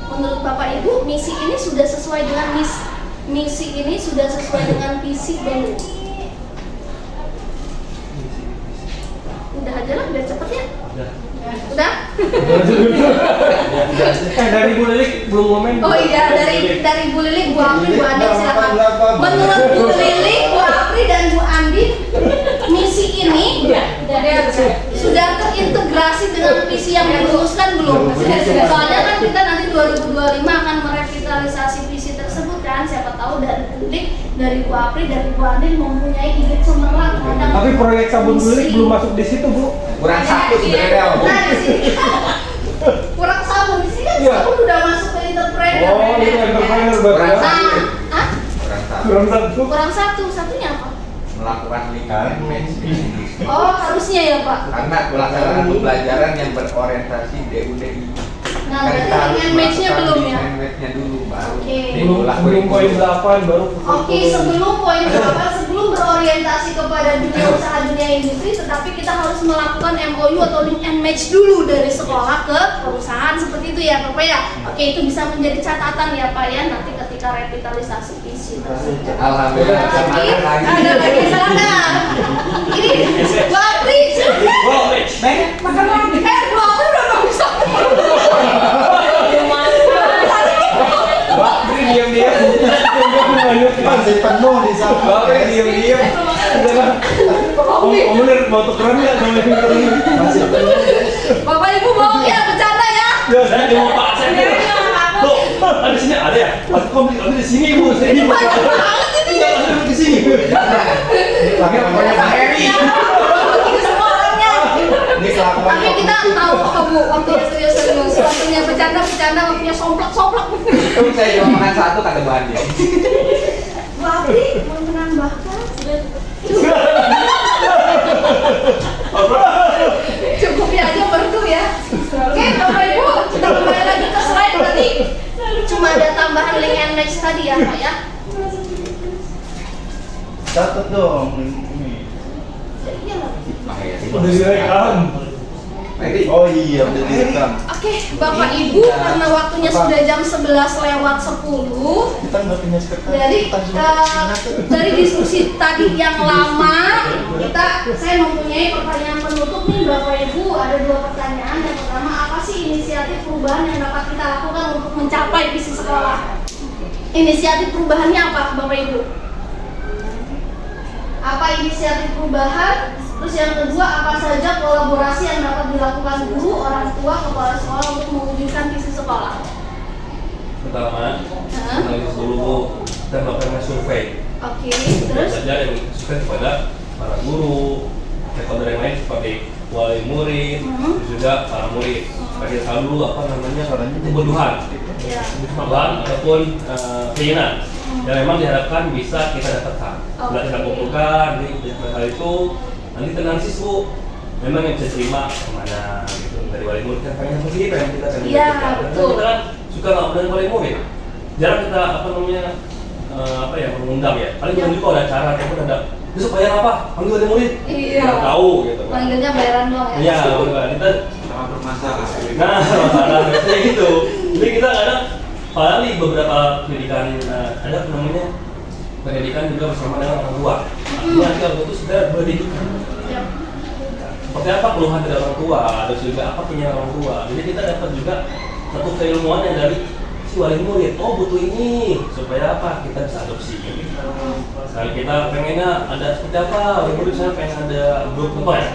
Menurut Bapak Ibu, misi ini sudah sesuai dengan misi ini sudah sesuai dengan visi belum? Udah aja lah, biar cepet ya. Udah? Dari Bu Lilik belum komen. Oh iya, dari Bu Lilik, Bu Apri, Bu Andin silakan. Menurut Bu Lilik, Bu Apri dan Bu Andin, misi ini sudah terintegrasi dengan visi yang dirumuskan belum? Soalnya kan kita nanti 2025 akan merevitalisasi visi tersebut kan. Siapa tahu dari publik, dari Bu Apri, dari Bu Andin mempunyai ide cemerlang terhadap. Tapi proyek sabun Bu Lilik belum masuk di situ Bu. Kurang satu sebenarnya Bu. Nah, di sini kurang sabun, di sini kan Iya. sabun udah masuk ke entrepreneur. Oh, itu entrepreneur berarti. Kurang ya? satu. Hah? Kurang satu. Kurang satu. Satunya apa? Melakukan lingkaran match di industri. Oh, harusnya ya Pak. Karena pelaksanaan pembelajaran yang berorientasi DUDI. Nah, Kan berarti kita harus dengan match-nya melakukan belum ya? dengan match-nya dulu baru. Oke. Sebelum poin 8 baru. Oke, sebelum poin berapa? Sebelum berorientasi kepada dunia usaha, dunia industri, tetapi kita harus melakukan MOU atau link and match dulu dari sekolah ke perusahaan seperti itu ya Bapak ya. Oke, itu bisa menjadi catatan ya Pak ya nanti ketika revitalisasi visi tersebut. Alhamdulillah. Ada lagi? Semangat lagi. Ada lagi, silakan. Ini Bu Apri, silakan. Makan lagi. Bu Apri udah nggak bisa. Wah, ini diam-diam. Masih penuh di sana. Wah, ini diam-diam. Oh bener, mau tukeran nggak sama ini? Masih penuh. Bapak Ibu bohong ya, bercanda ya. Saya mau Pak Asep. Bu, di sini ada ya? Kok di sini Bu? Sini Bu. Banyak banget ini. Di sini Bu. Tapi pokoknya Pak Heri. Begitu semua orangnya. Ini kelakuan Tapi kita tahu kok Bu, waktunya serius-serius, waktunya bercanda-bercanda, waktunya somplak-somplak. Itu saya cuma makan satu kata Bu Andi. Bu Abdi mau menambahkan? Cukup ya aja merdu ya. Oke Bapak Ibu, kita kembali lagi ke slide tadi. Cuma ada tambahan link and match tadi ya Pak ya. Catat dong ini. Iya lah. Pak Heri. Udah direkam. Heri. Oh iya, udah direkam. Oke Oke, Bapak Ibu, karena waktunya sudah jam 11:10, Kita nggak punya sekretaris. jadi dari diskusi tadi yang lama, saya mempunyai pertanyaan penutup nih Bapak Ibu. Ada 2 pertanyaan. Yang pertama, apa sih inisiatif perubahan yang dapat kita lakukan untuk mencapai visi sekolah? Inisiatif perubahannya apa Bapak Ibu? Apa inisiatif perubahan? Terus yang kedua, apa saja kolaborasi yang dapat dilakukan guru, orang tua, kepala sekolah untuk mewujudkan visi sekolah? Pertama, analisis dulu dan melakukan survei. Oke, terus? Saja yang survei kepada para guru, stakeholder yang lain seperti wali murid, terus juga para murid. Kita tahu dulu apa namanya kebutuhan, Ya. kebutuhan ataupun keinginan yang memang diharapkan bisa kita dapatkan. Setelah kita kumpulkan di hal itu, nanti analisis Bu, memang yang bisa terima kemana gitu. Dari wali murid kan pengen apa sih, pengen kita Iya, betul. kita kan suka nggak dengan wali murid, jarang kita mengundang ya. Paling Ya. juga ada acara ataupun ada besok bayar apa, panggil wali murid, Iya. nggak tahu gitu kan. Panggilnya bayaran doang ya? Iya, benar. Kita Sangat bermasalah. nah masalah kayak gitu. Jadi kita kadang padahal di beberapa pendidikan ada namanya pendidikan juga bersama dengan orang tua. Artinya kita itu sudah berdidikan. Ya. Seperti apa keluhan dari orang tua, terus juga apa keinginan orang tua. Jadi kita dapat juga satu keilmuan yang dari si wali murid. Oh butuh ini supaya apa? Kita bisa adopsi. Sekali kita pengennya ada seperti apa, wali murid saya pengen ada grup apa ya?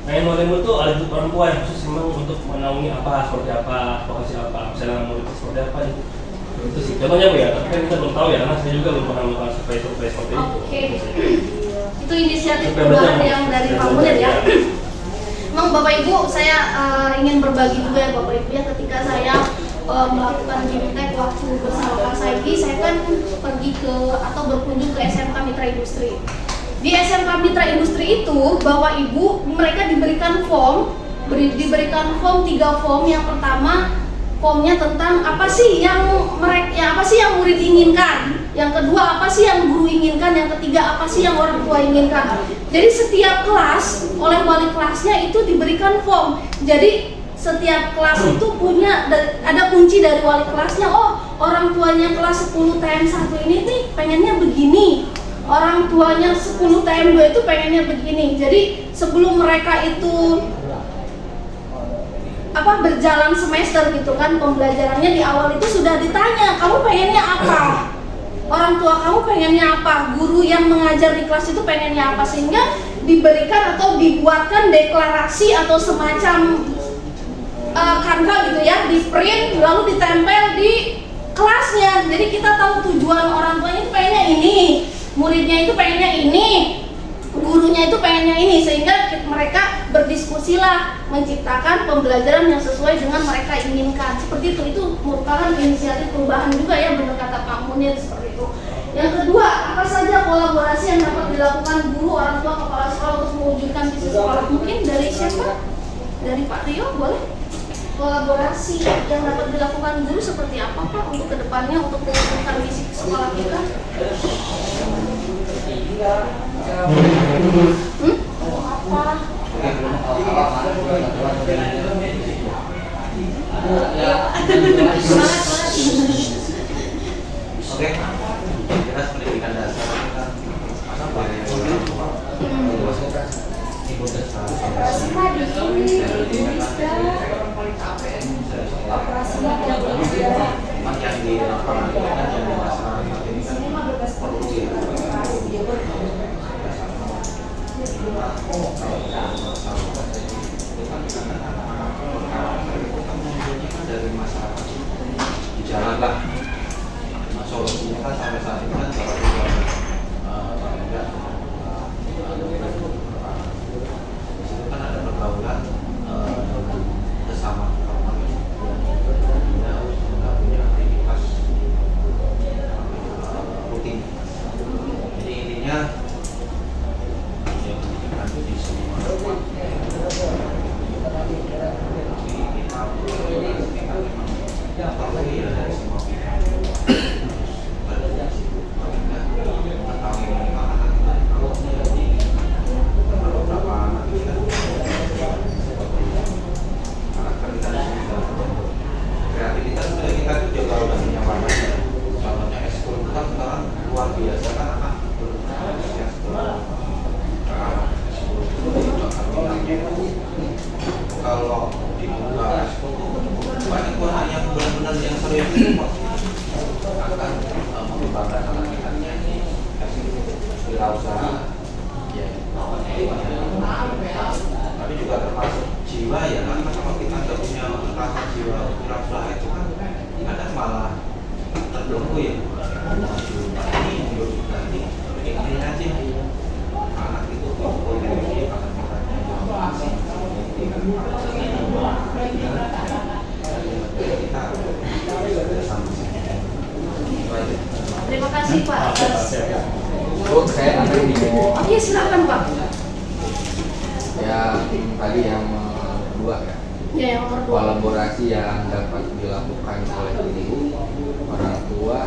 Pengen wali murid tuh ada grup orang tua yang khusus memang untuk menaungi apa, seperti apa, lokasi apa, misalnya murid seperti apa itu sih. Contohnya Bu ya, tapi kan kita belum tahu ya, karena saya juga belum pernah melakukan survei seperti itu. Oke. Itu inisiatif perubahan yang dari Pak Munir ya. Memang Bapak Ibu, saya ingin berbagi juga ya Bapak Ibu ya, ketika saya melakukan Bimtek waktu bersama Pak Saigi, saya kan pergi ke atau berkunjung ke SMK Mitra Industri. Di SMK Mitra Industri itu, Bapak Ibu, mereka diberikan form 3 form. Yang pertama, formnya tentang apa sih yang murid inginkan. Yang kedua, apa sih yang guru inginkan. Yang ketiga, apa sih yang orang tua inginkan. Jadi setiap kelas oleh wali kelasnya itu diberikan form. Jadi setiap kelas itu punya ada kunci dari wali kelasnya. Oh, orang tuanya kelas 10 TM1 ini nih pengennya begini. Orang tuanya 10 TM2 itu pengennya begini. Jadi sebelum mereka itu berjalan semester gitu kan, pembelajarannya di awal itu sudah ditanya, kamu pengennya apa? Orang tua kamu pengennya apa? Guru yang mengajar di kelas itu pengennya apa? Sehingga diberikan atau dibuatkan deklarasi atau semacam kanva gitu ya, di print lalu ditempel di kelasnya. Jadi kita tahu tujuan orang tuanya itu pengennya ini, muridnya itu pengennya ini, gurunya itu pengennya ini, sehingga mereka berdiskusilah menciptakan pembelajaran yang sesuai dengan mereka inginkan. Seperti itu merupakan inisiatif perubahan juga ya, benar kata Pak Munir seperti itu. Yang kedua, apa saja kolaborasi yang dapat dilakukan guru, orang tua, kepala sekolah untuk mewujudkan visi sekolah? Mungkin dari siapa? Dari Pak Rio boleh? Kolaborasi yang dapat dilakukan guru seperti apa Pak untuk kedepannya untuk mewujudkan visi sekolah kita? Oke, jelas pendidikan dasar yang di lapangan dan masyarakat ini kan perlu dari masyarakat di jalan lah. Solusinya kan sampai saat ini kan salah satu di situ kan ada pergaulan bersama kalau udah punya warna, contohnya ekskul kan sekarang luar biasa kan anak kalau dibuka ekskul banyak orang yang benar-benar yang serius itu akan mengembangkan anak-anaknya ini wirausaha ya, tapi juga termasuk jiwa ya, karena kalau kita nggak punya rasa jiwa wirausaha itu kan kadang malah terbelenggu ya. Ini aja anak itu boleh akan Terima kasih Pak atas. Bu, saya nanti Oh iya silakan Pak. ya tadi yang kedua ya. Ya yang nomor 2. Kolaborasi yang dapat dilakukan oleh guru, orang tua,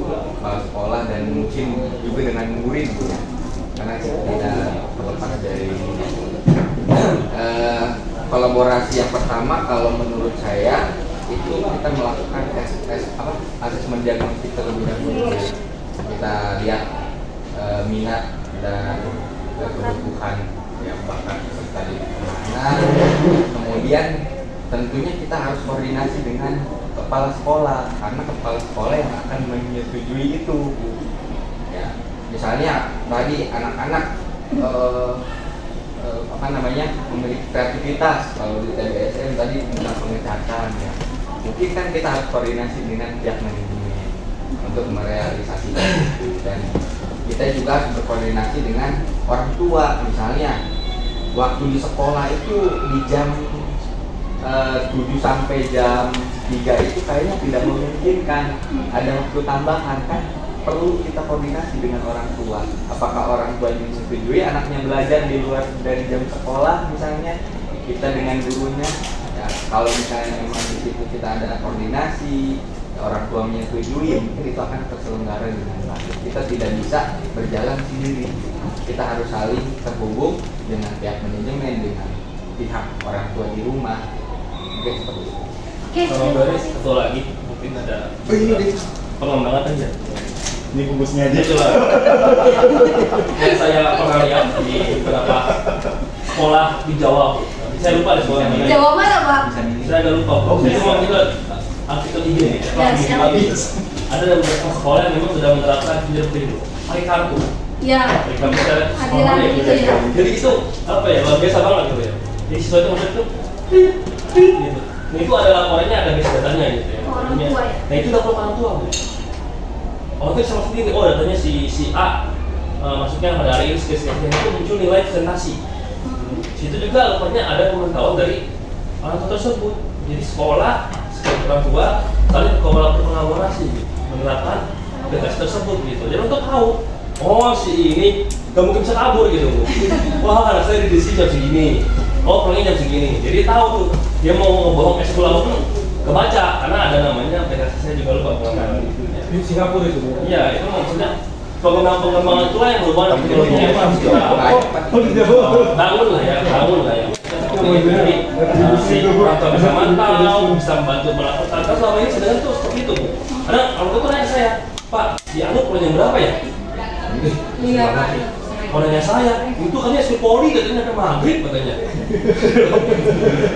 kepala sekolah dan mungkin juga dengan murid ya. Karena tidak terlepas dari kolaborasi yang pertama kalau menurut saya itu kita melakukan asesmen diagnostik terlebih dahulu. Kita lihat minat dan kebutuhan yang bakat serta di mana. Kemudian tentunya kita harus koordinasi dengan kepala sekolah karena kepala sekolah yang akan menyetujui itu. Ya, misalnya tadi anak-anak memiliki kreativitas kalau di TBSM tadi tentang pengecatan ya. Mungkin kan kita harus koordinasi dengan pihak manajemen untuk merealisasikan itu dan kita juga harus berkoordinasi dengan orang tua. Misalnya waktu di sekolah itu di jam 7 sampai jam 3 itu kayaknya tidak memungkinkan ada waktu tambahan kan, perlu kita koordinasi dengan orang tua. Apakah orang tua ini menyetujui anaknya belajar di luar dari jam sekolah misalnya, kita dengan gurunya ya, kalau misalnya memang di situ kita ada koordinasi orang tua menyetujui, mungkin itu akan terselenggara dengan baik. Kita tidak bisa berjalan sendiri, kita harus saling terhubung dengan pihak manajemen, dengan pihak orang tua di rumah. Mungkin seperti itu. Oke, Kalau dari satu lagi mungkin ada pengembangan aja. Ini bungkusnya aja. Itulah yang saya pernah lihat di beberapa sekolah di Jawa. Saya lupa di sekolah mana. Jawa mana Pak? Saya agak lupa. Saya cuma kita artikel IG nih. Ada beberapa sekolah yang memang sudah menerapkan fingerprint, pakai kartu. Ya. Pakai kartu secara Hadiran gitu ya. Jadi itu apa ya? Luar biasa banget gitu ya. Jadi siswa itu maksudnya itu gitu. Nah itu ada laporannya, ada base datanya gitu ya. Orang tua ya. Nah itu laporan orang tua. Orang tua sama sendiri, oh datanya si A, maksudnya pada hari ini sketch-sketchnya itu muncul nilai presentasi. Situ juga laporannya ada pemantauan dari orang tua tersebut. Jadi sekolah, sekolah orang tua, saling berkolaborasi gitu, menerapkan aplikasi tersebut gitu. Jadi untuk tahu, oh si ini gak mungkin bisa kabur gitu. Wah anak saya di sini jam segini, oh pulangnya jam segini. Jadi tahu tuh dia mau ngebohong ekskul apa pun kebaca karena ada namanya aplikasi, saya juga lupa pengembangan itu. Di Singapura itu. Iya itu maksudnya pengembangan itulah yang berhubungan dengan teknologinya yang harus kita bangun lah ya. Jadi si orang tua bisa mantau, bisa membantu melakukan. Karena selama ini sedangkan tuh seperti itu. Karena orang tua tuh nanya saya, Pak, si Anu pulang jam berapa ya? Iya. Kalau nanya saya, itu kan ya Poli katanya ke maghrib katanya.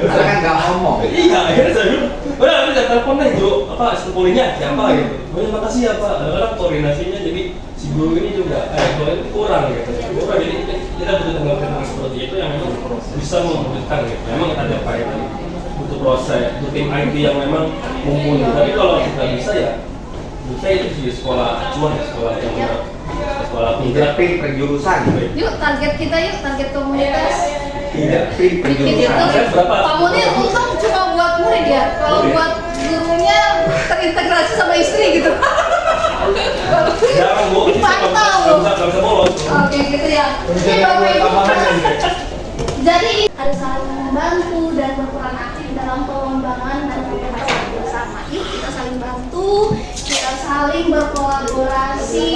Karena kan nggak ngomong. Iya, akhirnya saya bilang, udah nanti saya telepon deh guru apa Polinya siapa gitu. Oh terima kasih ya Pak. Kadang-kadang koordinasinya jadi si guru ini juga kalau itu kurang gitu. Kurang jadi kita butuh tenaga seperti itu yang memang bisa membutuhkan gitu. Memang kita ada upaya butuh proses, butuh tim IT yang memang mumpuni. Tapi kalau kita bisa ya, kita itu di sekolah acuan, sekolah yang sekolah penggerak Penjurusan. Yuk target kita yuk, target komunitas. Tidak Bikin itu. penjurusan. Pak Munir untung cuma buat murid ya. Kalau buat gurunya terintegrasi sama istri gitu. jangan Bu, Dipantau. nggak bisa bolos. Oke gitu ya. Oke Bapak Ibu. Jadi harus saling membantu dan berperan aktif dalam pengembangan dan keberhasilan bersama. Yuk kita saling bantu, kita saling berkolaborasi.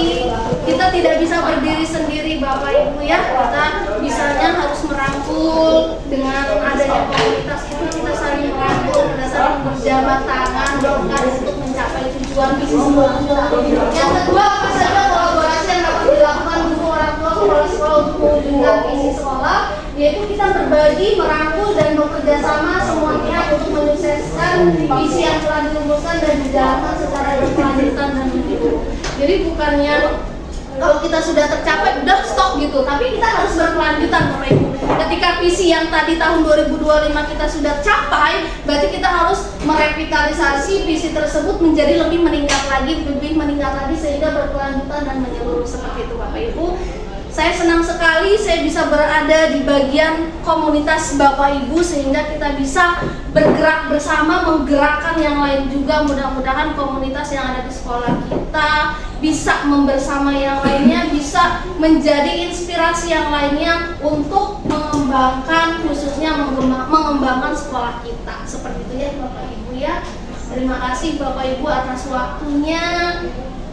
Kita tidak bisa berdiri sendiri Bapak Ibu ya. Kita misalnya harus merangkul dengan adanya komunitas itu, kita saling merangkul, kita saling berjabat tangan untuk mencapai tujuan tujuan visi sekolah kita. Yang kedua, apa saja kolaborasi yang dapat dilakukan guru, orang tua, kepala sekolah untuk mewujudkan visi sekolah, yaitu kita berbagi, merangkul, dan bekerja sama semua pihak untuk menyukseskan visi yang telah dirumuskan dan dijalankan secara berkelanjutan dan menyeluruh. Jadi bukannya kalau kita sudah tercapai udah stop gitu, tapi kita harus berkelanjutan Bapak Ibu. Ketika visi yang tadi tahun 2025 kita sudah capai, berarti kita harus merevitalisasi visi tersebut menjadi lebih meningkat lagi sehingga berkelanjutan dan menyeluruh seperti itu Bapak Ibu. Saya senang sekali saya bisa berada di bagian komunitas Bapak Ibu sehingga kita bisa bergerak bersama, menggerakkan yang lain juga. Mudah-mudahan komunitas yang ada di sekolah kita bisa membersama yang lainnya, bisa menjadi inspirasi yang lainnya untuk mengembangkan, khususnya mengembangkan sekolah kita. Seperti itu ya Bapak Ibu ya. Terima kasih Bapak Ibu atas waktunya,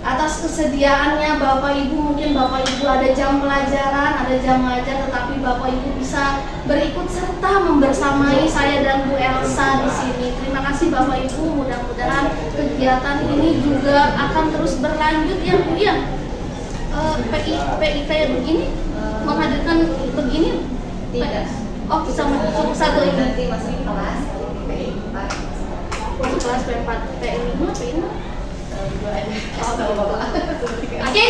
atas kesediaannya. Bapak Ibu, mungkin Bapak Ibu ada jam pelajaran, ada jam ngajar, tetapi Bapak Ibu bisa berikut serta membersamai saya dan Bu Elsa di sini. Terima kasih Bapak Ibu. Mudah-mudahan kegiatan ini juga akan terus berlanjut ya Bu ya. PIT begini menghadirkan begini Tidak. Oh, bisa masuk satu ini. Nanti masuk kelas P4. Masuk kelas P4, P5, P6. Oke,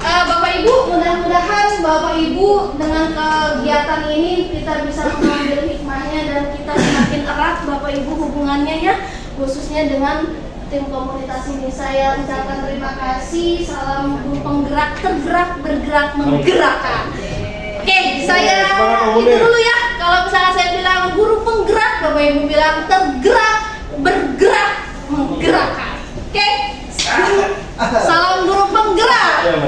Bapak Ibu, mudah-mudahan Bapak Ibu dengan kegiatan ini kita bisa mengambil hikmahnya dan kita semakin erat Bapak Ibu hubungannya ya, khususnya dengan tim komunitas ini. Saya ucapkan terima kasih. Salam guru penggerak, tergerak, bergerak, menggerakkan. Oke, saya itu dulu ya. Kalau misalnya saya bilang guru penggerak, Bapak Ibu bilang tergerak, bergerak, menggerakkan. Oke. Salam guru penggerak. Oke,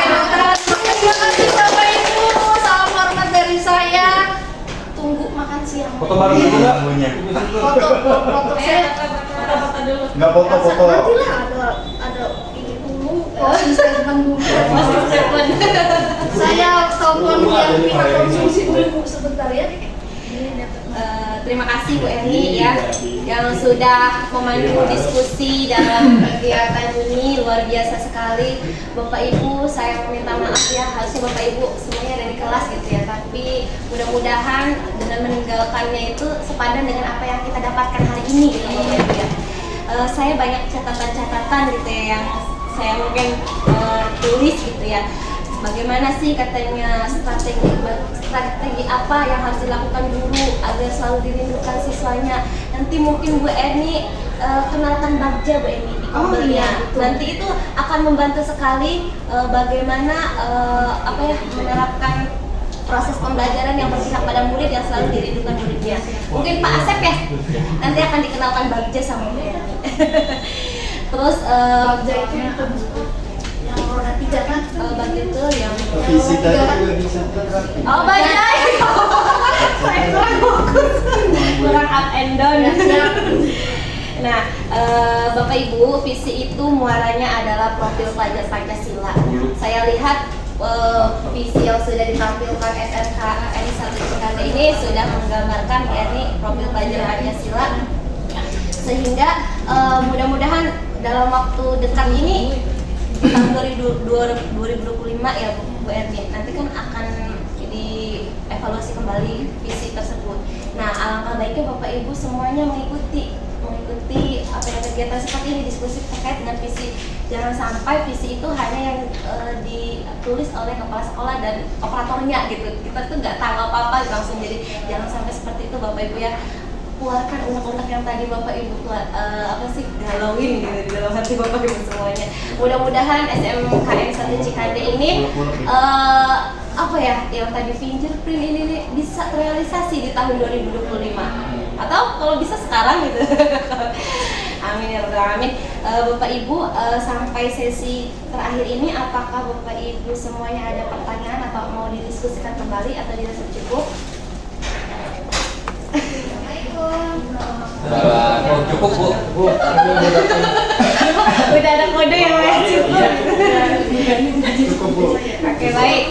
dokter. Terima kasih Bapak Ibu. Salam hormat dari saya. Tunggu makan siang. Foto bareng dulu nggak? Foto saya. Foto dulu. Nggak foto-foto. Nantilah ada ini dulu. Statement dulu. Saya telepon yang pihak konsumsi dulu sebentar ya. Terima kasih Bu Erni ya yang sudah memandu diskusi dalam kegiatan ini, luar biasa sekali. Bapak Ibu, saya meminta maaf ya, harusnya Bapak Ibu semuanya ada di kelas gitu ya, tapi mudah-mudahan dengan meninggalkannya itu sepadan dengan apa yang kita dapatkan hari ini gitu Bapak Ibu ya. Saya banyak catatan-catatan gitu ya yang saya mungkin tulis gitu ya. Bagaimana sih katanya strategi apa yang harus dilakukan guru agar selalu dirindukan siswanya. Nanti mungkin Bu Erni kenalkan bagja Bu Erni di kompilnya. Nanti itu akan membantu sekali bagaimana menerapkan proses pembelajaran yang berpihak pada murid yang selalu dirindukan muridnya. Mungkin Pak Asep ya, nanti akan dikenalkan bagja sama Bu Erni. Terus Bagja itu yang roda 3 kan? bagja itu yang Fisika juga bisa. oh bagja. Saya kurang fokus, kurang up and down. Nah, Bapak Ibu, visi itu muaranya adalah profil pelajar Pancasila. Saya lihat visi yang sudah ditampilkan SMKN 1 Cikande ini sudah menggambarkan yakni profil pelajar Pancasila, sehingga mudah-mudahan dalam waktu dekat ini tahun 2025 ya Bu Erni, nanti kan akan dievaluasi kembali visi tersebut. Nah, alangkah baiknya Bapak Ibu semuanya mengikuti apa yang kegiatan seperti ini, diskusi terkait dengan visi. Jangan sampai visi itu hanya yang ditulis oleh kepala sekolah dan operatornya gitu. Kita tuh nggak tahu apa-apa langsung, jadi jangan sampai seperti itu Bapak Ibu ya. Keluarkan unek-unek yang tadi Bapak Ibu galauin gitu di dalam hati Bapak Ibu semuanya. Mudah-mudahan SMKN 1 Cikande ini yang tadi fingerprint ini bisa terrealisasi di tahun 2025 atau kalau bisa sekarang gitu. Amin ya rabbal alamin. Bapak Ibu, sampai sesi terakhir ini apakah Bapak Ibu semuanya ada pertanyaan atau mau didiskusikan kembali atau dirasa cukup? Cukup Bu. Udah ada kode yang cukup. Cukup Bu. Oke, baik.